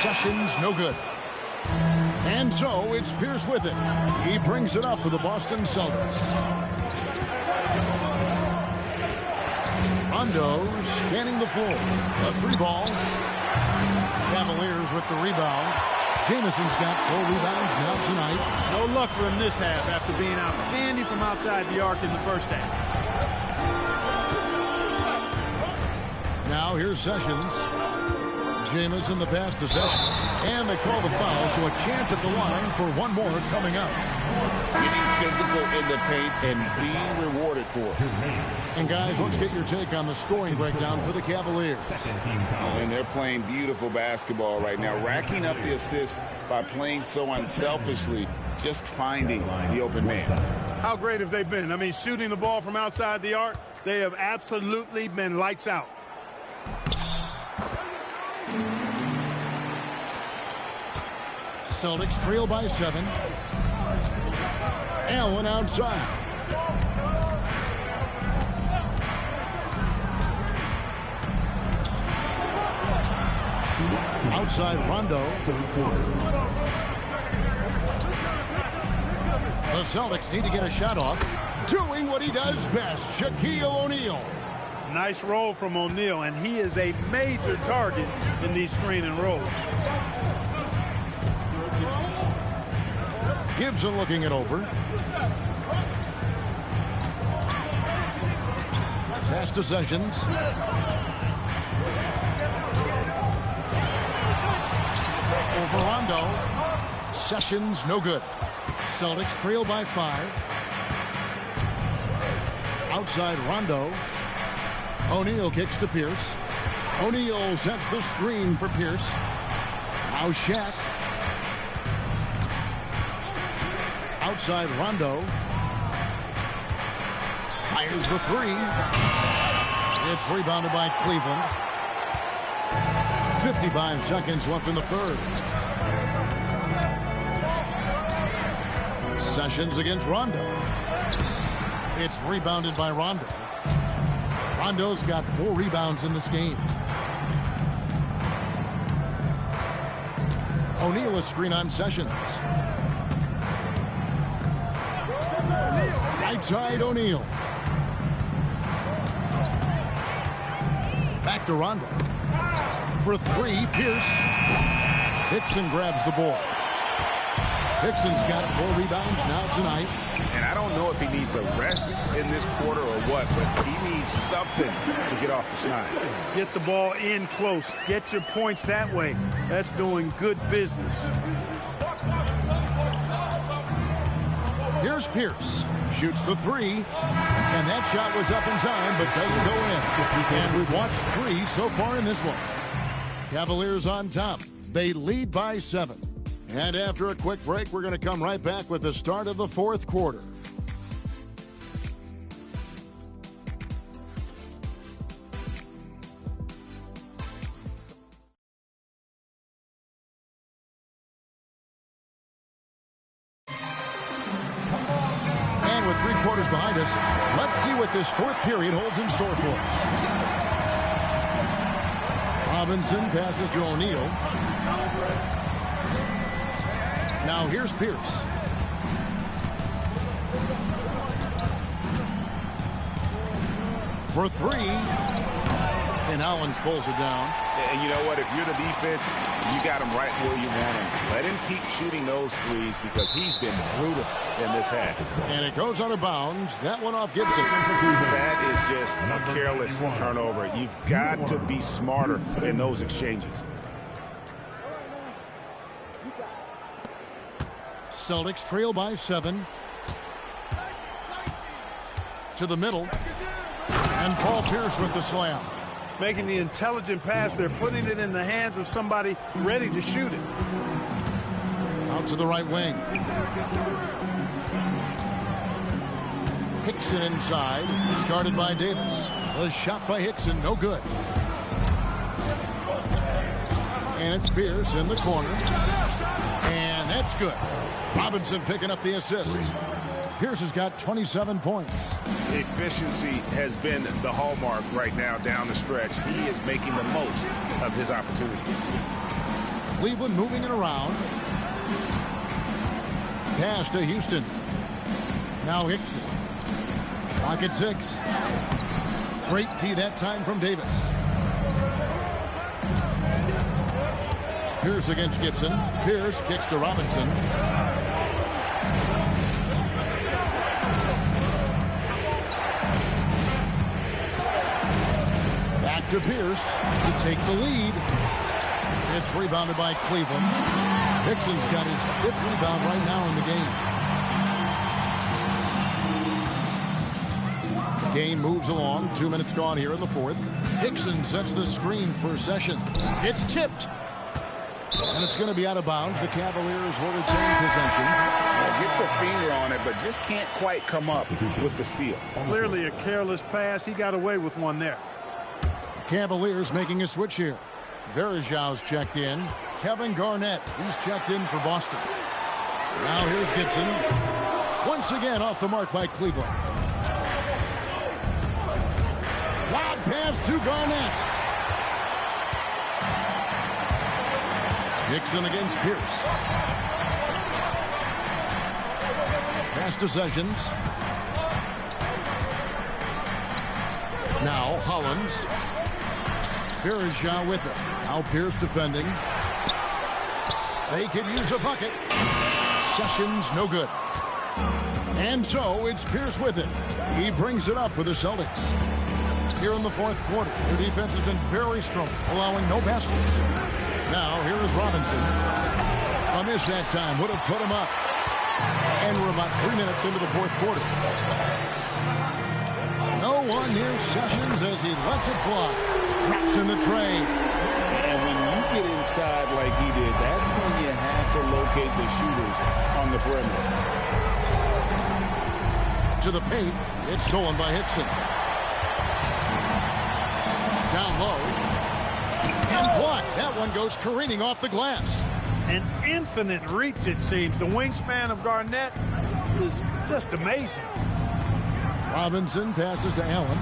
Sessions no good. And so it's Pierce with it. He brings it up for the Boston Celtics. Rondo scanning the floor. A 3-ball. Cavaliers with the rebound. Jamison's got 4 rebounds now tonight. No luck for him this half after being outstanding from outside the arc in the first half. Now here's Sessions. Jameis in the pass to Sessions. And they call the foul, so a chance at the line for one more coming up. Getting physical in the paint and being rewarded for it. And guys, let's get your take on the scoring breakdown for the Cavaliers. And they're playing beautiful basketball right now, racking up the assists by playing so unselfishly, just finding the open man. How great have they been? I mean, shooting the ball from outside the arc, they have absolutely been lights out. Celtics trail by 7. Allen outside. Outside Rondo. The Celtics need to get a shot off. Doing what he does best, Shaquille O'Neal. Nice roll from O'Neal, and he is a major target in these screen and rolls. Gibson looking it over. Pass to Sessions. Over Rondo. Sessions, no good. Celtics trail by 5. Outside Rondo. O'Neal kicks to Pierce. O'Neal sets the screen for Pierce. Now Shaq. Outside Rondo. Fires the 3. It's rebounded by Cleveland. 55 seconds left in the third. Sessions against Rondo. It's rebounded by Rondo. Rondo's got 4 rebounds in this game. O'Neal a screen on Sessions. Right side O'Neal. Back to Rondo. For 3, Pierce. Hickson grabs the board. Hickson's got 4 rebounds now tonight. And I don't know if he needs a rest in this quarter or what, but he needs something to get off the snide. Get the ball in close. Get your points that way. That's doing good business. Here's Pierce. Shoots the 3. And that shot was up in time, but doesn't go in. And we've watched 3 so far in this one. Cavaliers on top. They lead by 7. And after a quick break, we're going to come right back with the start of the 4th quarter. And with 3 quarters behind us, let's see what this 4th period holds in store for us. Robinson passes to O'Neal. Now here's Pierce. For 3. And Allen pulls it down. And you know what? If you're the defense, you got him right where you want him. Let him keep shooting those threes because he's been brutal in this half. And it goes out of bounds. That one off Gibson. That is just a careless turnover. You've got to be smarter in those exchanges. Celtics trail by 7. To the middle. And Paul Pierce with the slam. Making the intelligent pass. They're putting it in the hands of somebody ready to shoot it. Out to the right wing. Hickson inside. Started by Davis. The shot by Hickson, no good. And it's Pierce in the corner. And that's good. Robinson picking up the assist. Pierce has got 27 points. Efficiency has been the hallmark right now down the stretch. He is making the most of his opportunities. Cleveland moving it around. Pass to Houston. Now Hickson. Pocket 6. Great tee that time from Davis. Pierce against Gibson. Pierce kicks to Robinson. Back to Pierce to take the lead. It's rebounded by Cleveland. Hickson's got his 5th rebound right now in the game. The game moves along. 2 minutes gone here in the 4th. Hickson sets the screen for Sessions. It's tipped. And it's going to be out of bounds. The Cavaliers will retain possession. Gets a finger on it, but just can't quite come up with the steal. Clearly a careless pass. He got away with one there. Cavaliers making a switch here. Verjau's checked in. Kevin Garnett, he's checked in for Boston. Now here's Gibson. Once again off the mark by Cleveland. Lob pass to Garnett. Hickson against Pierce. Pass to Sessions. Now Hollins. Verjau with it. Now Pierce defending. They could use a bucket. Sessions no good. And so it's Pierce with it. He brings it up for the Celtics. Here in the 4th quarter, their defense has been very strong, allowing no baskets. Now here is Robinson. A miss that time would have put him up. And we're about 3 minutes into the 4th quarter. No one near Sessions as he lets it fly. Drops in the tray. And when you get inside like he did, that's when you have to locate the shooters on the perimeter. To the paint. It's stolen by Hickson. Down low. And blocked. That one goes careening off the glass. An infinite reach, it seems. The wingspan of Garnett is just amazing. Robinson passes to Allen.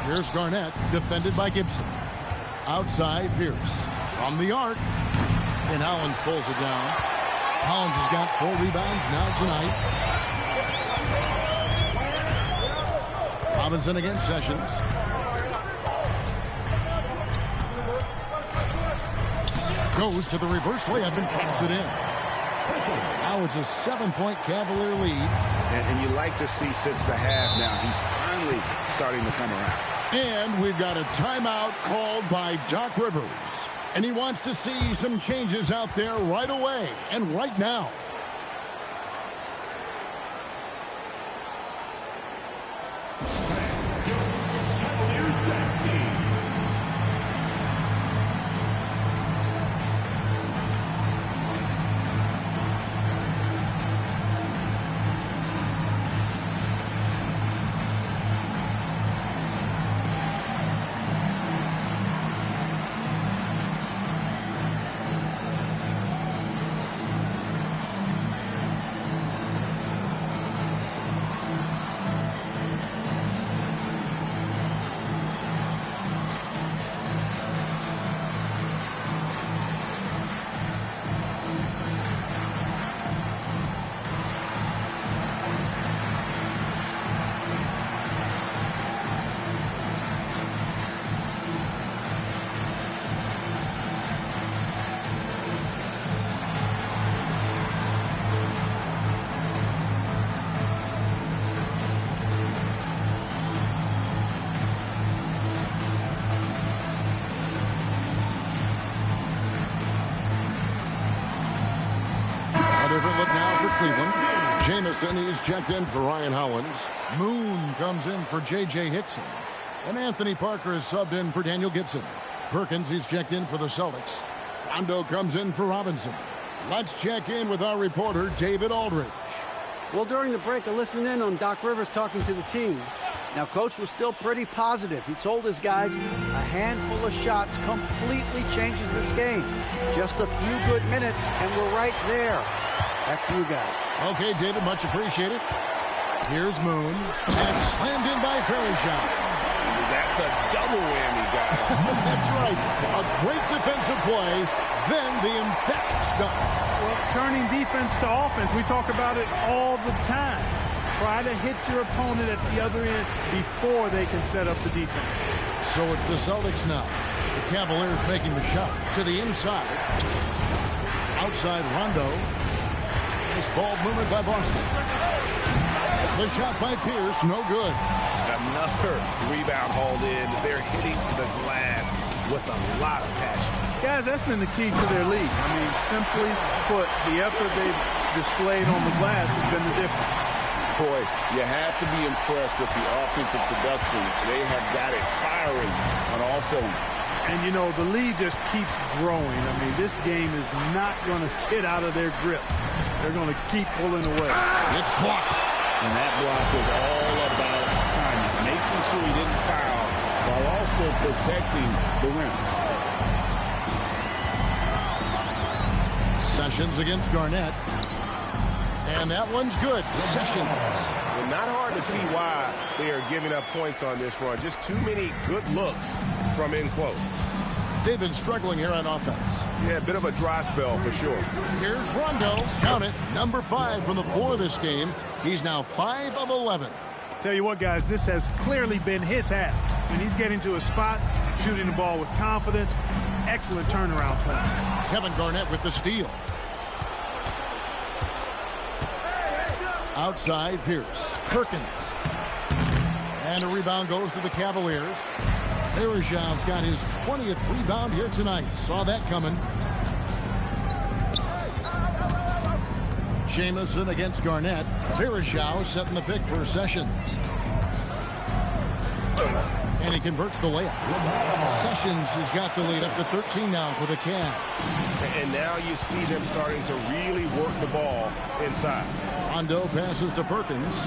Here's Garnett, defended by Gibson. Outside, Pierce. From the arc. And Hollins pulls it down. Hollins has got 4 rebounds now tonight. Robinson against Sessions. Goes to the reverse layup and pops it in. Now it's a 7-point Cavalier lead. And you like to see since the half now, he's finally starting to come around. And we've got a timeout called by Doc Rivers. And he wants to see some changes out there right away and right now. Different look now for Cleveland. Jamison, he's checked in for Ryan Hollins. Moon comes in for J.J. Hickson. And Anthony Parker is subbed in for Daniel Gibson. Perkins, he's checked in for the Celtics. Rondo comes in for Robinson. Let's check in with our reporter, David Aldridge. Well, during the break, I listened in on Doc Rivers talking to the team. Now, Coach was still pretty positive. He told his guys a handful of shots completely changes this game. Just a few good minutes, and we're right there. Back to you guys. Okay, David, much appreciated. Here's Moon, and slammed in by Verjau. That's a double whammy, guys. That's right. A great defensive play, then the emphatic stuff. Well, turning defense to offense, we talk about it all the time. Try to hit your opponent at the other end before they can set up the defense. So it's the Celtics now. The Cavaliers making the shot to the inside. Outside Rondo. Nice ball movement by Boston. The shot by Pierce, no good. Another rebound hauled in. They're hitting the glass with a lot of passion. Guys, that's been the key to their lead. I mean, simply put, the effort they've displayed on the glass has been the difference. Boy, you have to be impressed with the offensive production. They have got it firing on all cylinders. And, you know, the lead just keeps growing. I mean, this game is not going to get out of their grip. They're going to keep pulling away. It's blocked. And that block was all about timing, making sure he didn't foul while also protecting the rim. Sessions against Garnett. And that one's good. Sessions. Well, not hard to see why they are giving up points on this run. Just too many good looks from in close. They've been struggling here on offense. Yeah, a bit of a dry spell for sure. Here's Rondo. Count it. Number 5 from the floor this game. He's now 5 of 11. Tell you what, guys, this has clearly been his half. When he's getting to his spot, shooting the ball with confidence, excellent turnaround for him. Kevin Garnett with the steal. Outside, Pierce. Perkins. And a rebound goes to the Cavaliers. Varejão's got his 20th rebound here tonight. Saw that coming. Jamison against Garnett. Varejão setting the pick for Sessions. And he converts the layup. Sessions has got the lead up to 13 now for the Cavs. And now you see them starting to really work the ball inside. Rondo passes to Perkins.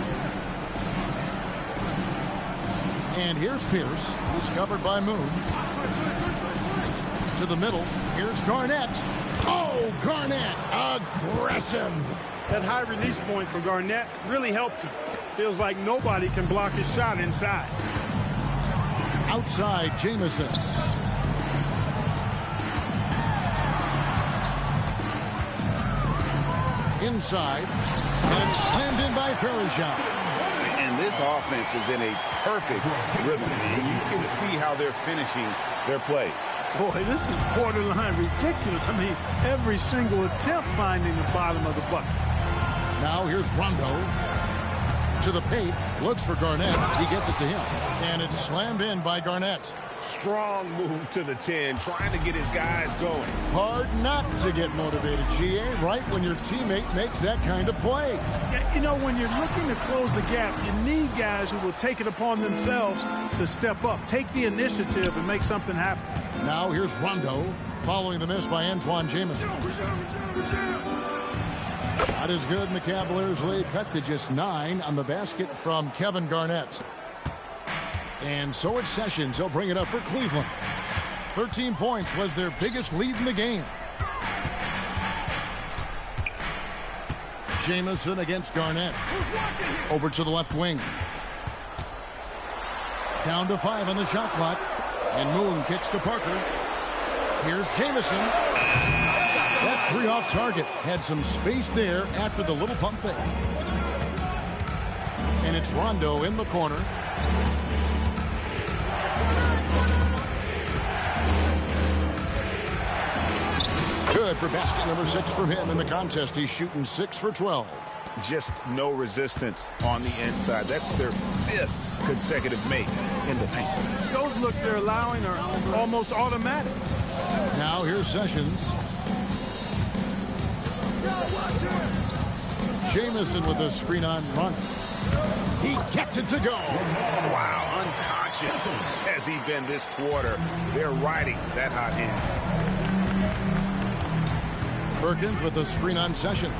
And here's Pierce. He's covered by Moon. To the middle. Here's Garnett. Oh, Garnett. Aggressive. That high release point for Garnett really helps him. Feels like nobody can block his shot inside. Outside, Jamison. Inside. And it's slammed in by Varejão. And this offense is in a perfect rhythm. And you can see how they're finishing their plays. Boy, this is borderline ridiculous. I mean, every single attempt finding the bottom of the bucket. Now here's Rondo. To the paint. Looks for Garnett. He gets it to him. And it's slammed in by Garnett. Strong move to the 10, trying to get his guys going. Hard not to get motivated, GA, right when your teammate makes that kind of play. Yeah, you know, when you're looking to close the gap, you need guys who will take it upon themselves to step up, take the initiative, and make something happen. Now here's Rondo, following the miss by Antoine Jamison. Shot is good, and the Cavaliers lead cut to just 9 on the basket from Kevin Garnett. And so it's Sessions. He'll bring it up for Cleveland. 13 points was their biggest lead in the game. Jamison against Garnett. Over to the left wing. Down to 5 on the shot clock. And Moon kicks to Parker. Here's Jamison. That 3 off target. Had some space there after the little pump fake. And it's Rondo in the corner. Good for basket number 6 from him in the contest. He's shooting 6 for 12. Just no resistance on the inside. That's their 5th consecutive make in the paint. Those looks they're allowing are almost automatic. Now here's Sessions. Jamison with a screen on run. He gets it to go. Wow, unconscious has he been this quarter. They're riding that hot hand. Perkins with a screen on Sessions.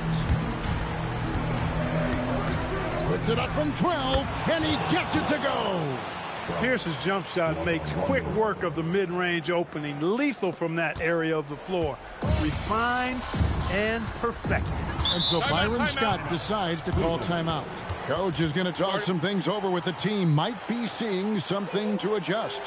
Puts it up from 12, and he gets it to go. Pierce's jump shot makes quick work of the mid-range opening. Lethal from that area of the floor. Refined and perfected. And so Byron Scott decides to call timeout. Coach is going to talk some things over with the team. Might be seeing something to adjust.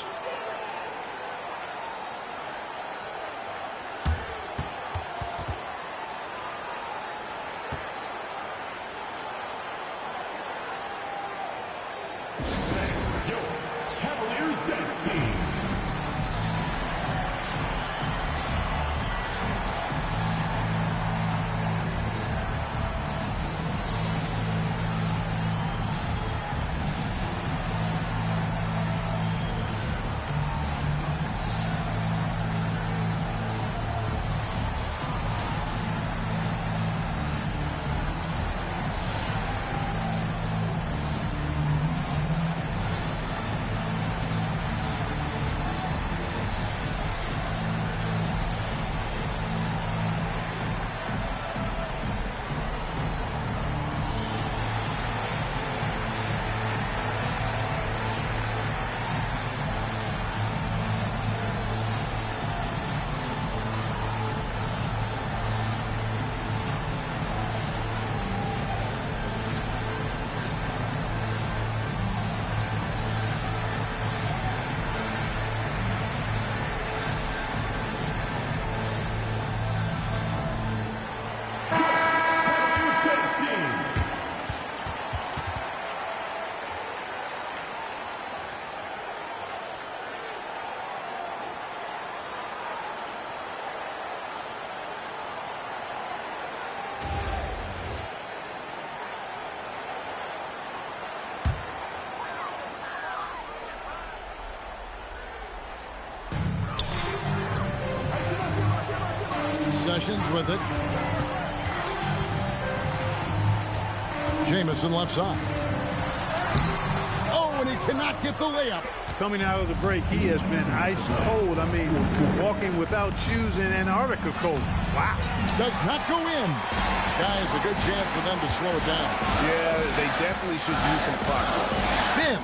Sessions with it. Jamison left side. Oh, and he cannot get the layup. Coming out of the break, he has been ice cold. I mean, walking without shoes in Antarctica cold. Wow. Does not go in. Guys, a good chance for them to slow it down. Yeah, they definitely should use some clock. Spins.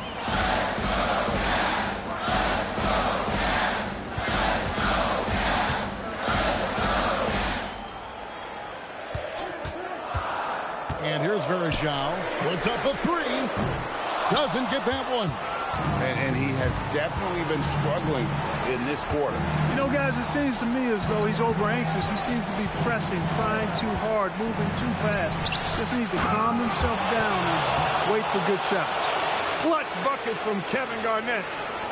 And here's Vereshao. Puts up a three. Doesn't get that one. And he has definitely been struggling in this quarter. You know, guys, it seems to me as though he's over-anxious. He seems to be pressing, trying too hard, moving too fast. Just needs to calm himself down and wait for good shots. Clutch bucket from Kevin Garnett.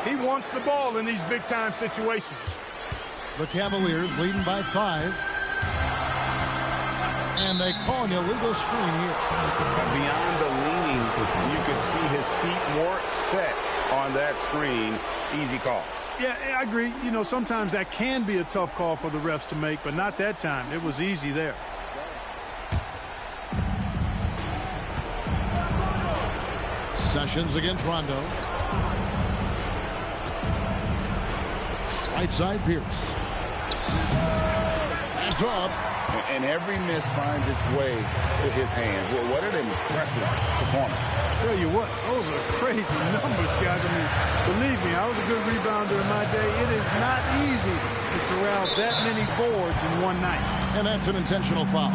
He wants the ball in these big-time situations. The Cavaliers leading by 5. And they call an illegal screen here. Beyond the leaning, you could see his feet more set on that screen. Easy call. Yeah, I agree. You know, sometimes that can be a tough call for the refs to make, but not that time. It was easy there. Sessions against Rondo. Right side, Pierce. That's off. And every miss finds its way to his hands. Well, what an impressive performance. Tell you what, those are crazy numbers, guys. I mean, believe me, I was a good rebounder in my day. It is not easy to corral that many boards in one night. And that's an intentional foul.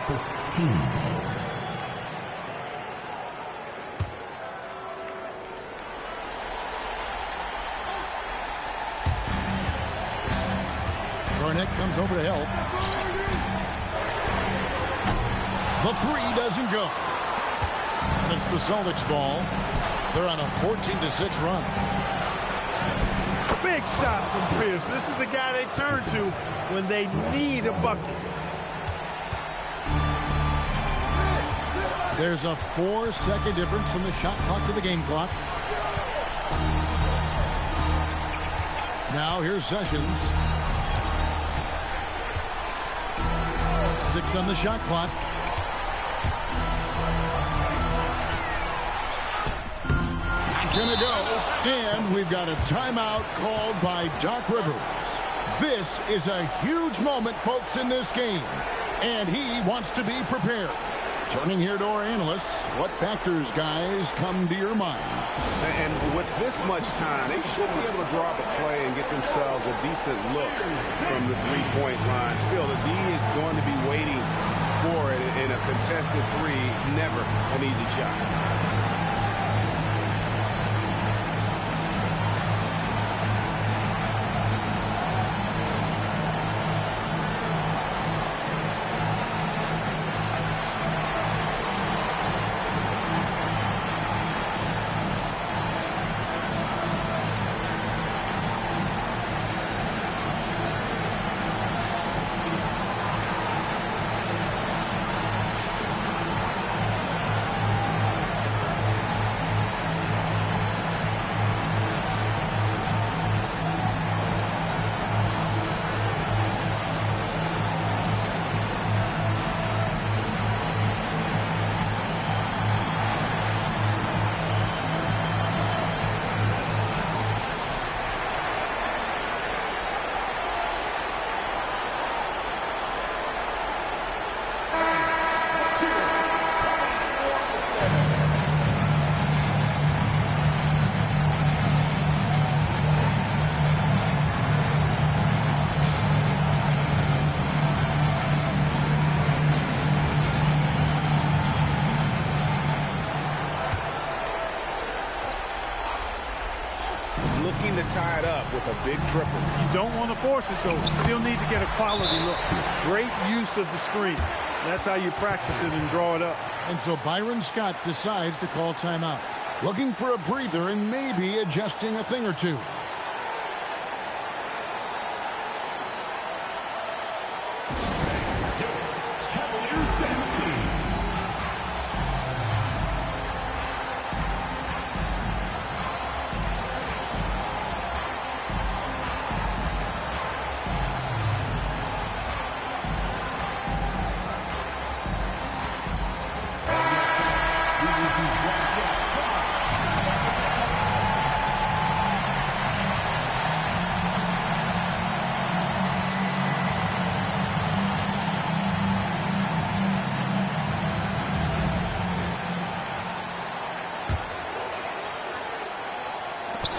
15. Garnett comes over to help. The three doesn't go. And it's the Celtics ball. They're on a 14-6 run. Big shot from Pierce. This is the guy they turn to when they need a bucket. There's a 4-second difference from the shot clock to the game clock. Now here's Sessions. 6 on the shot clock. Not gonna go. And we've got a timeout called by Doc Rivers. This is a huge moment, folks, in this game. And he wants to be prepared. Turning here to our analysts, what factors, guys, come to your mind? And with this much time, they should be able to draw up a play and get themselves a decent look from the three-point line. Still, the D is going to be waiting for it in a contested three. Never an easy shot. Looking to tie it up with a big triple. You don't want to force it, though. Still need to get a quality look. Great use of the screen. That's how you practice it and draw it up. And so Byron Scott decides to call timeout. Looking for a breather and maybe adjusting a thing or two.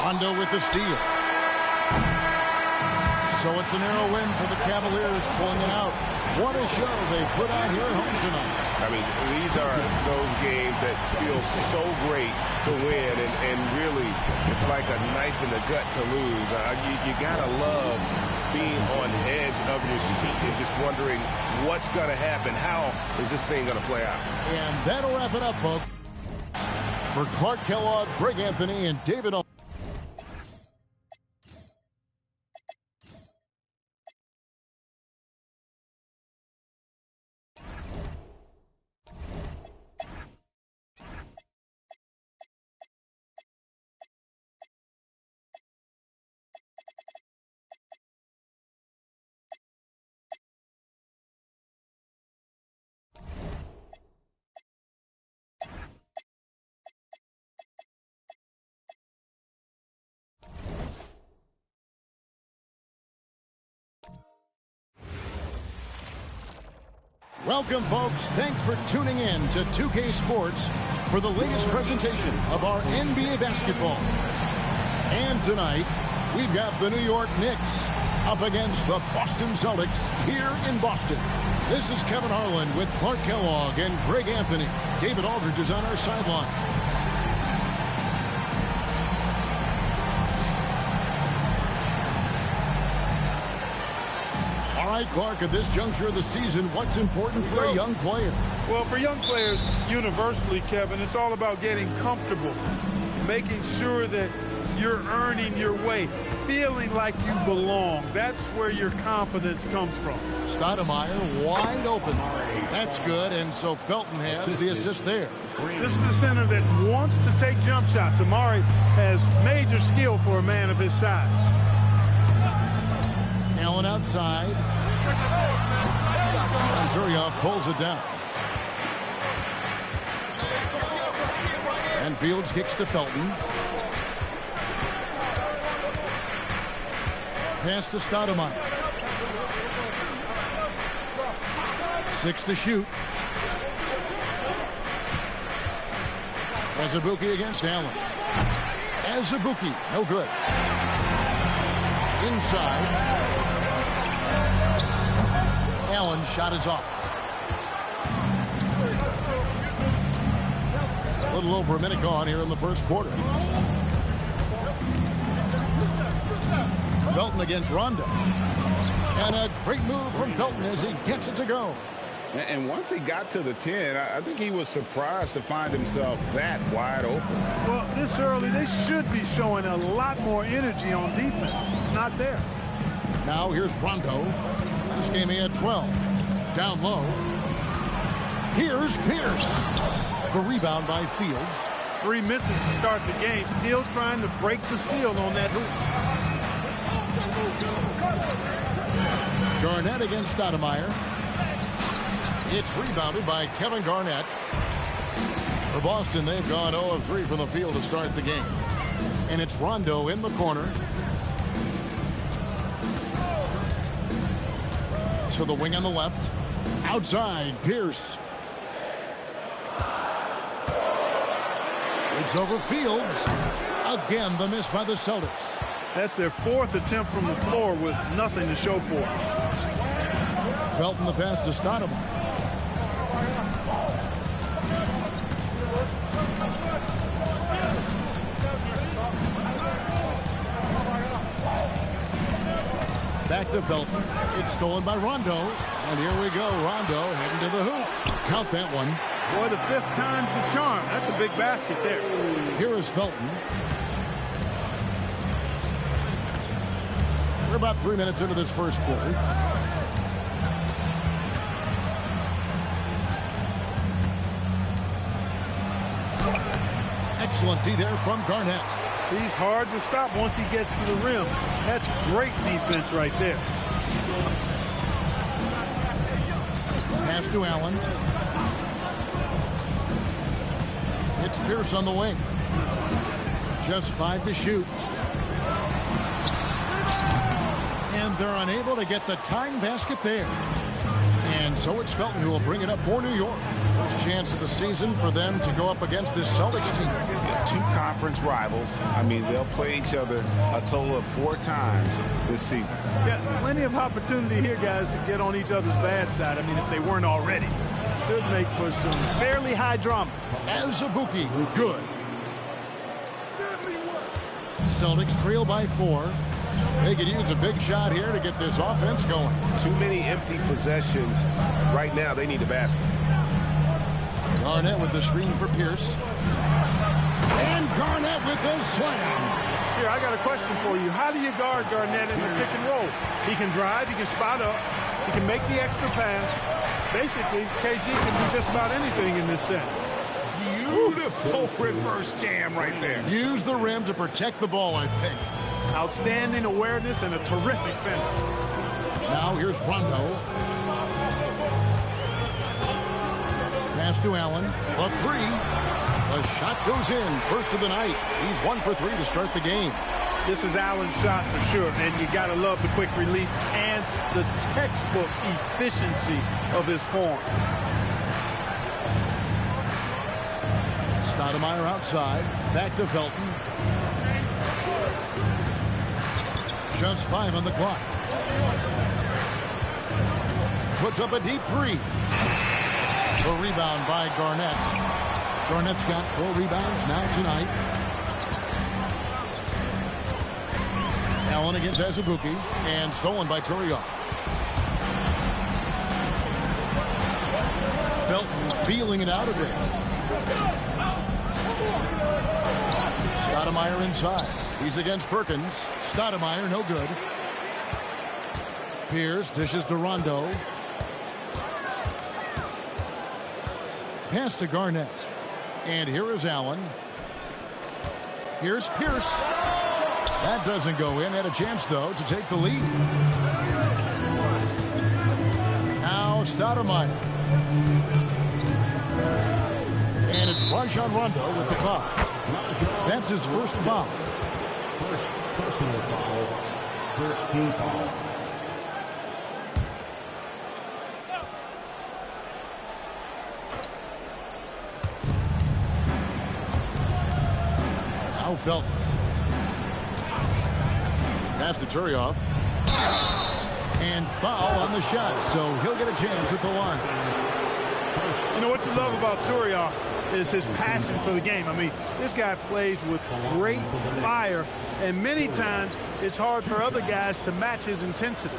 Rondo with the steal. So it's a narrow win for the Cavaliers, pulling it out. What a show they put on here at home tonight. I mean, these are those games that feel so great to win, and really, it's like a knife in the gut to lose. You gotta love being on the edge of your seat and just wondering what's gonna happen. How is this thing gonna play out? And that'll wrap it up, folks. For Clark Kellogg, Greg Anthony, and David Aldridge. Welcome, folks. Thanks for tuning in to 2K Sports for the latest presentation of our NBA basketball. And tonight, we've got the New York Knicks up against the Boston Celtics here in Boston. This is Kevin Harlan with Clark Kellogg and Greg Anthony. David Aldridge is on our sideline. All right, Clark, at this juncture of the season, what's important for a young player? Well, for young players, universally, Kevin, it's all about getting comfortable, making sure that you're earning your way, feeling like you belong. That's where your confidence comes from. Stoudemire wide open. That's good, and so Felton has the assist there. This is the center that wants to take jump shots. Amari has major skill for a man of his size. Allen outside. Anturiov pulls it down. And Fields kicks to Felton. Pass to Stoudemire. 6 to shoot. Azubuike against Allen. Azubuike, no good. Inside. Allen's shot is off. A little over a minute gone here in the first quarter. Felton against Rondo. And a great move from Felton as he gets it to go. And once he got to the 10, I think he was surprised to find himself that wide open. Well, this early, they should be showing a lot more energy on defense. It's not there. Now here's Rondo. This game he had 12. Down low. Here's Pierce. The rebound by Fields. 3 misses to start the game. Still trying to break the seal on that hoop. Garnett against Stoudemire. It's rebounded by Kevin Garnett. For Boston, they've gone 0 of 3 from the field to start the game. And it's Rondo in the corner. To the wing on the left. Outside, Pierce. It's over Fields. Again, the miss by the Celtics. That's their 4th attempt from the floor with nothing to show for it. Felton the pass to Stoudemire. Back to Felton. It's stolen by Rondo. And here we go. Rondo heading to the hoop. Count that one. Boy, the 5th time's the charm. That's a big basket there. Here is Felton. We're about 3 minutes into this first quarter. Excellent D there from Garnett. He's hard to stop once he gets to the rim. That's great defense right there. Pass to Allen. It's Pierce on the wing. Just 5 to shoot. And they're unable to get the tying basket there. And so it's Felton who will bring it up for New York. First chance of the season for them to go up against this Celtics team. Yeah, 2 conference rivals. I mean, they'll play each other a total of 4 times this season. Yeah, plenty of opportunity here, guys, to get on each other's bad side. I mean, if they weren't already. Should make for some fairly high drama. Azubuike, good. Celtics trail by 4. They could use a big shot here to get this offense going. Too many empty possessions. Right now, they need a basket. Garnett with the screen for Pierce. And Garnett with the slam. Here, I got a question for you. How do you guard Garnett in the pick and roll? He can drive, he can spot up, he can make the extra pass. Basically, KG can do just about anything in this set. Beautiful reverse jam right there. Use the rim to protect the ball, I think. Outstanding awareness and a terrific finish. Now here's Rondo. Pass to Allen. A 3. The shot goes in. First of the night. He's 1 for 3 to start the game. This is Allen's shot for sure, and you got to love the quick release and the textbook efficiency of his form. Stoudemire outside. Back to Felton. Just 5 on the clock. Puts up a deep 3. A rebound by Garnett. Garnett's got 4 rebounds now tonight. Allen against Azubuike, and stolen by Turioff. Felton feeling it out a bit. Stoudemire inside. He's against Perkins. Stoudemire, no good. Pierce dishes to Rondo. Pass to Garnett. And here is Allen. Here's Pierce. That doesn't go in. Had a chance, though, to take the lead. Now Stoudemire. And it's Rajon Rondo with the foul. That's his first foul. First personal foul. First team foul. Now Felton. Pass to Turioff. And foul on the shot, so he'll get a chance at the line. You know what you love about Turioff is his passion for the game. I mean, this guy plays with great fire, and many times it's hard for other guys to match his intensity.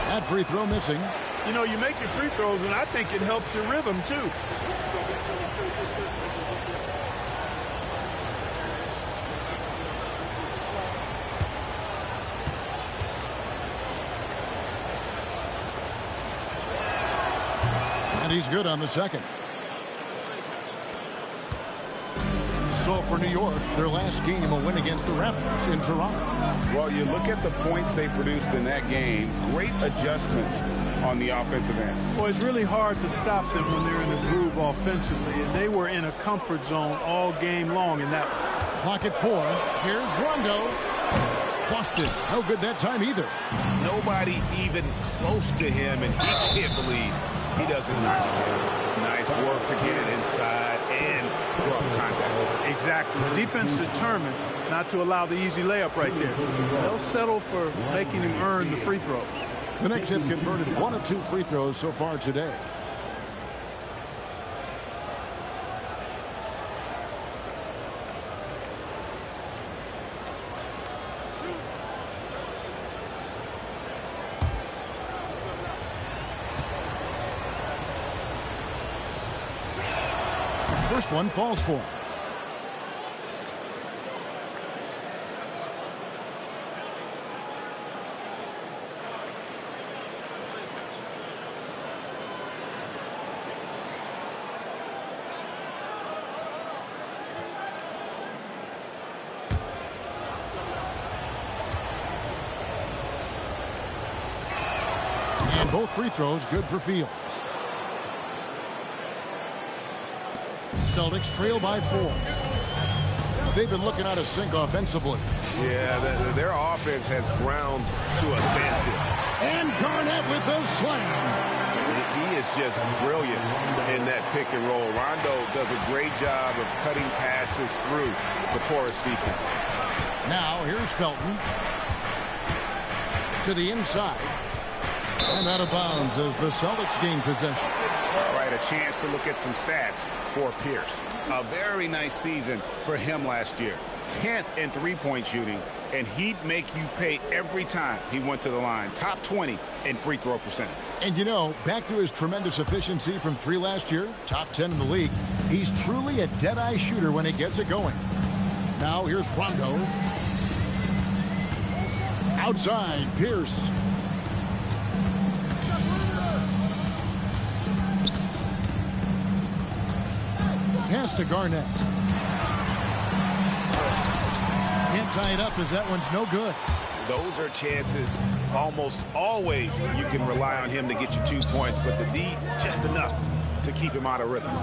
That free throw missing. You know, you make your free throws, and I think it helps your rhythm, too. And he's good on the second. So for New York, their last game, a win against the Raptors in Toronto. Well, you look at the points they produced in that game. Great adjustments on the offensive end. Well, it's really hard to stop them when they're in a groove offensively, and they were in a comfort zone all game long in that one. Clock at 4. Here's Rondo. Busted. No good that time either. Nobody even close to him, and he can't believe he doesn't knock it down. Nice work to get it inside and draw contact. Exactly. The defense determined not to allow the easy layup right there. They'll settle for making him earn the free throws. The Knicks have converted 1 of 2 free throws so far today. First one falls for him. And both free throws good for Fields. Celtics trail by 4. They've been looking out of sync offensively. Yeah, their offense has ground to a standstill. And Garnett with the slam. He is just brilliant in that pick and roll. Rondo does a great job of cutting passes through the porous defense. Now here's Felton. To the inside. And out of bounds as the Celtics gain possession. All right, a chance to look at some stats for Pierce. A very nice season for him last year. 10th in three-point shooting, and he'd make you pay every time he went to the line. Top 20 in free throw percentage. And you know, back to his tremendous efficiency from 3 last year, top 10 in the league, he's truly a dead-eye shooter when he gets it going. Now here's Rondo. Outside, Pierce. Pass to Garnett. Can't tie it up as that one's no good. Those are chances almost always you can rely on him to get you 2 points, but the D just enough to keep him out of rhythm.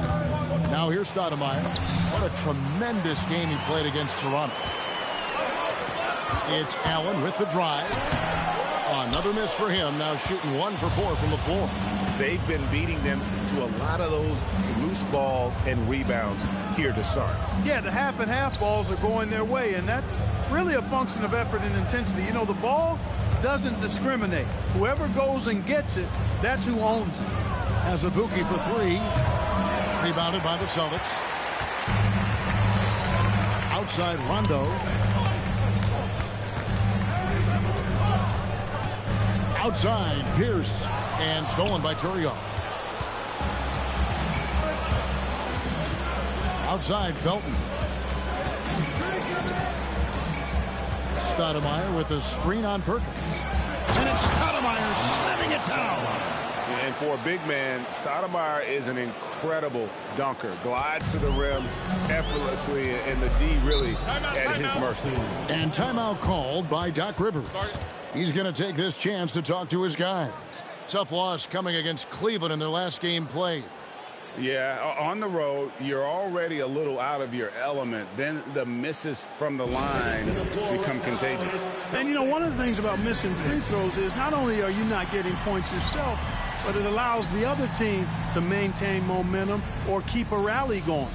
Now here's Stoudemire. What a tremendous game he played against Toronto. It's Allen with the drive. Another miss for him, now shooting 1 for 4 from the floor. They've been beating them to a lot of those loose balls and rebounds here to start. Yeah, the half and half balls are going their way, and that's really a function of effort and intensity. You know, the ball doesn't discriminate. Whoever goes and gets it, that's who owns it. Azubuike for 3. Rebounded by the Celtics. Outside Rondo. Outside Pierce. And stolen by Turioff. Outside Felton. Stoudemire with the screen on Perkins. And it's Stoudemire slamming it down. And for a big man, Stoudemire is an incredible dunker. Glides to the rim effortlessly, and the D really at his mercy. And timeout called by Doc Rivers. He's going to take this chance to talk to his guys. Tough loss coming against Cleveland in their last game played. Yeah, on the road, you're already a little out of your element. Then the misses from the line become contagious. And, you know, one of the things about missing free throws is not only are you not getting points yourself, but it allows the other team to maintain momentum or keep a rally going.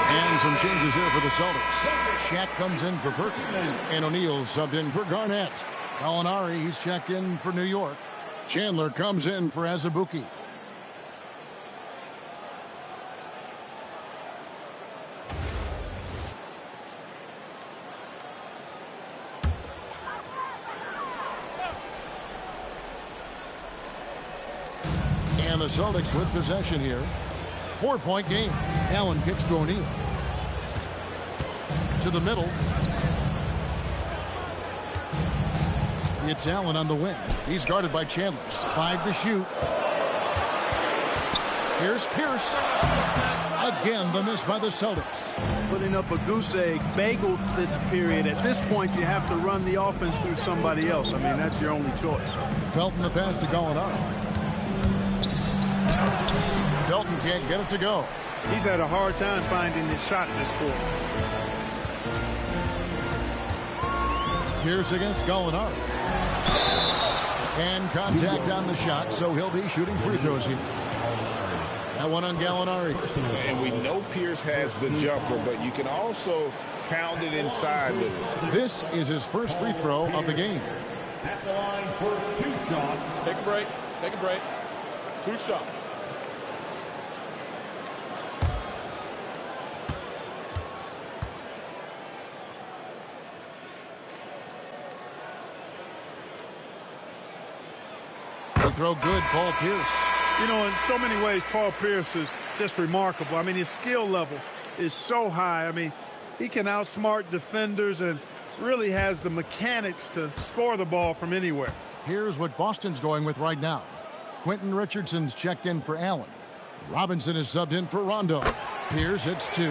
And some changes here for the Celtics. Shaq comes in for Perkins. And O'Neal subbed in for Garnett. Gallinari, he's checked in for New York. Chandler comes in for Azubuike. And the Celtics with possession here. 4-point game. Allen kicks to O'Neal. To the middle. It's Allen on the wing. He's guarded by Chandler. 5 to shoot. Here's Pierce. Again, the miss by the Celtics. Putting up a goose egg bagel this period. At this point, you have to run the offense through somebody else. I mean, that's your only choice. Felton the pass to Gallinari. Felton can't get it to go. He's had a hard time finding his shot this quarter. Pierce against Gallinari. And contact on the shot, so he'll be shooting free throws here. That one on Gallinari. And we know Pierce has the jumper, but you can also pound it inside with it. This is his first free throw of the game. At the line for 2 shots. Take a break. Take a break. 2 shots. Throw good, Paul Pierce. You know, in so many ways, Paul Pierce is just remarkable. I mean, his skill level is so high. I mean, he can outsmart defenders and really has the mechanics to score the ball from anywhere. Here's what Boston's going with right now. Quentin Richardson's checked in for Allen. Robinson is subbed in for Rondo. Pierce hits 2.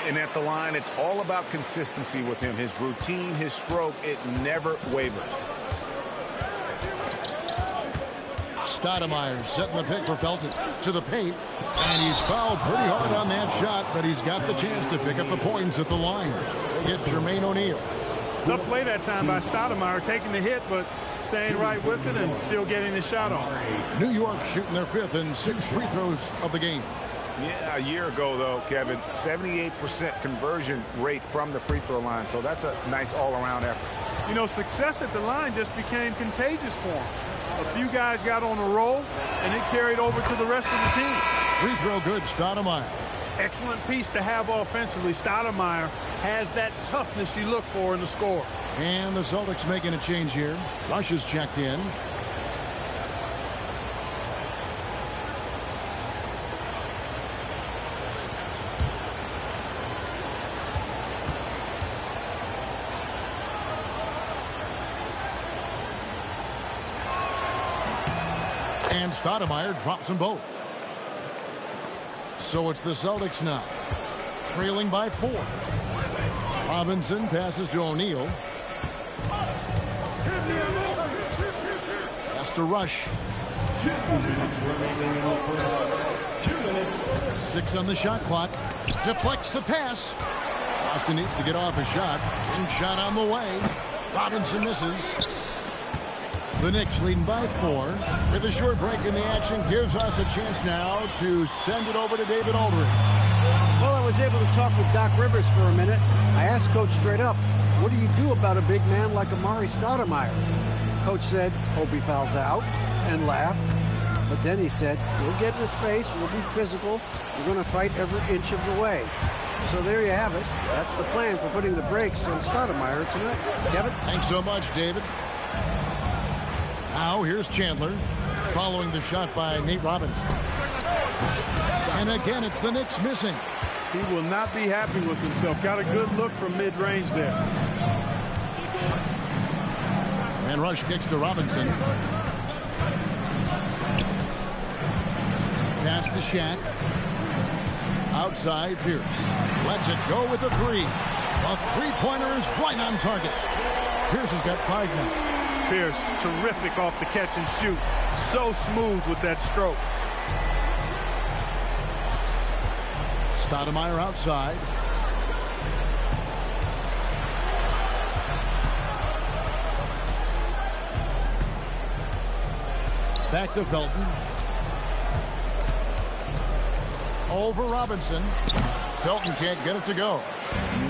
And at the line, it's all about consistency with him. His routine, his stroke, it never wavers. Stoudemire setting the pick for Felton to the paint, and he's fouled pretty hard on that shot, but he's got the chance to pick up the points at the line. They get Jermaine O'Neal. Tough play that time by Stoudemire, taking the hit, but staying right with it and still getting the shot off. New York shooting their 5th and 6th free throws of the game. Yeah, a year ago, though, Kevin, 78% conversion rate from the free throw line, so that's a nice all-around effort. You know, success at the line just became contagious for him. A few guys got on a roll, and it carried over to the rest of the team. Free throw good, Stoudemire. Excellent piece to have offensively. Stoudemire has that toughness you look for in the score. And the Celtics making a change here. Rush is checked in. And Stoudemire drops them both. So it's the Celtics now, trailing by 4. Robinson passes to O'Neal. Has to Rush. 6 on the shot clock. Deflects the pass. Boston needs to get off a shot. And shot on the way. Robinson misses. The Knicks leading by 4. With a short break in the action, gives us a chance now to send it over to David Aldridge. Well, I was able to talk with Doc Rivers for a minute. I asked Coach straight up, what do you do about a big man like Amari Stoudemire? Coach said, hope he fouls out, and laughed. But then he said, we'll get in his face, we'll be physical, we're going to fight every inch of the way. So there you have it. That's the plan for putting the brakes on Stoudemire tonight. Kevin? Thanks so much, David. Now here's Chandler following the shot by Nate Robinson. And again, it's the Knicks missing. He will not be happy with himself. Got a good look from mid-range there. And Rush kicks to Robinson. Pass to Shaq. Outside Pierce. Lets it go with the 3. A three-pointer is right on target. Pierce has got 5 now. Pierce, terrific off the catch and shoot. So smooth with that stroke. Stoudemire outside. Back to Felton. Over Robinson. Felton can't get it to go.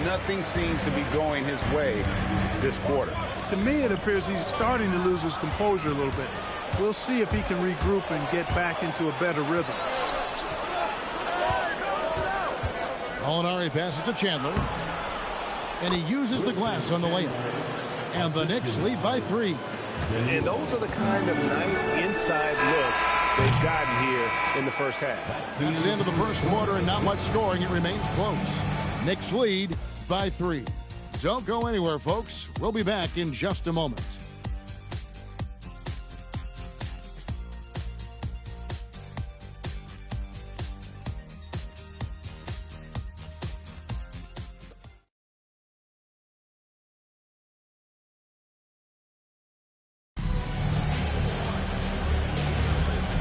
Nothing seems to be going his way this quarter. To me, it appears he's starting to lose his composure a little bit. We'll see if he can regroup and get back into a better rhythm. Gallinari passes to Chandler. And he uses the glass on the layup. And the Knicks lead by 3. And those are the kind of nice inside looks they've gotten here in the first half. It's the end of the first quarter and not much scoring. It remains close. Knicks lead by 3. Don't go anywhere, folks. We'll be back in just a moment.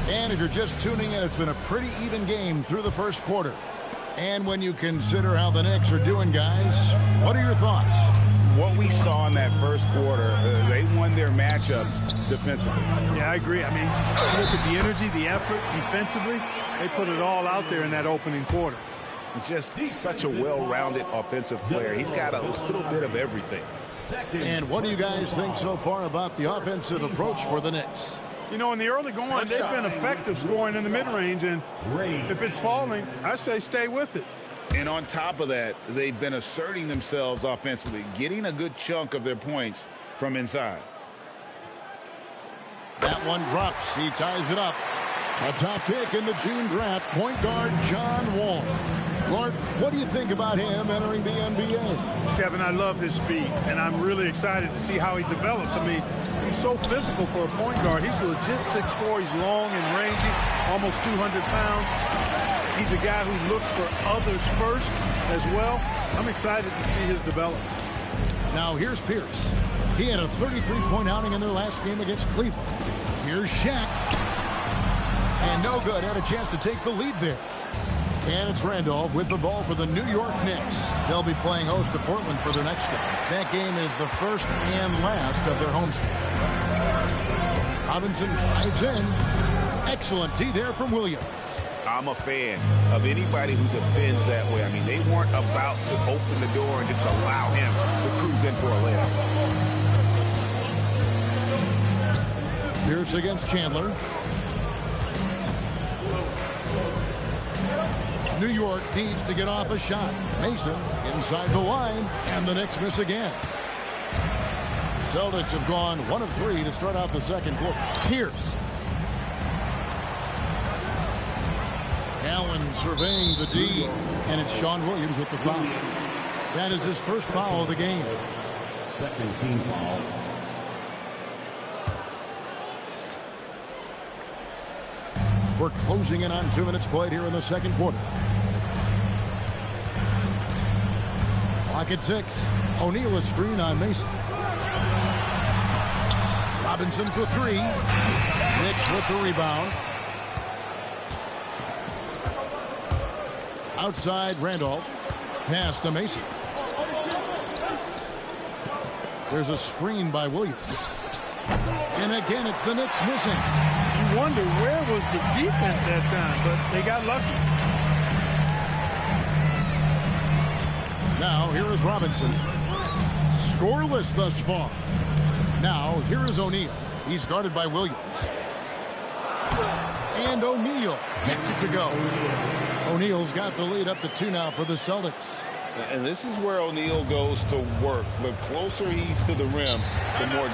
And if you're just tuning in, it's been a pretty even game through the first quarter. And when you consider how the Knicks are doing, guys, what are your thoughts? What we saw in that first quarter, they won their matchups defensively. Yeah, I agree. I mean, look at the energy, the effort defensively. They put it all out there in that opening quarter. Just such a well-rounded offensive player. He's got a little bit of everything. And what do you guys think so far about the offensive approach for the Knicks? You know, in the early going, they've been effective scoring in the mid-range, and if it's falling, I say stay with it. And on top of that, they've been asserting themselves offensively, getting a good chunk of their points from inside. That one drops. He ties it up. A top pick in the June draft, point guard John Wall. Clark, what do you think about him entering the NBA? Kevin, I love his speed, and I'm really excited to see how he develops. I mean, he's so physical for a point guard. He's legit 6'4". He's long and rangy, almost 200 pounds. He's a guy who looks for others first as well. I'm excited to see his development. Now here's Pierce. He had a 33-point outing in their last game against Cleveland. Here's Shaq. And no good. Had a chance to take the lead there. And it's Randolph with the ball for the New York Knicks. They'll be playing host to Portland for their next game. That game is the first and last of their homestand. Robinson drives in. Excellent D there from Williams. I'm a fan of anybody who defends that way. I mean, they weren't about to open the door and just allow him to cruise in for a layup. Pierce against Chandler. New York needs to get off a shot. Mason inside the line, and the Knicks miss again. Celtics have gone 1 of 3 to start out the second quarter. Pierce. Allen surveying the D, and it's Sean Williams with the foul. That is his first foul of the game. Second team foul. We're closing in on 2 minutes played here in the second quarter. Clock at 6. O'Neal a screen on Mason. Robinson for 3. Knicks with the rebound. Outside Randolph. Pass to Mason. There's a screen by Williams. And again, it's the Knicks missing. You wonder where was the defense that time, but they got lucky. Now, here is Robinson. Scoreless thus far. Now, here is O'Neal. He's guarded by Williams. And O'Neal gets it to go. O'Neal's got the lead up to 2 now for the Celtics. And this is where O'Neal goes to work. The closer he's to the rim, the more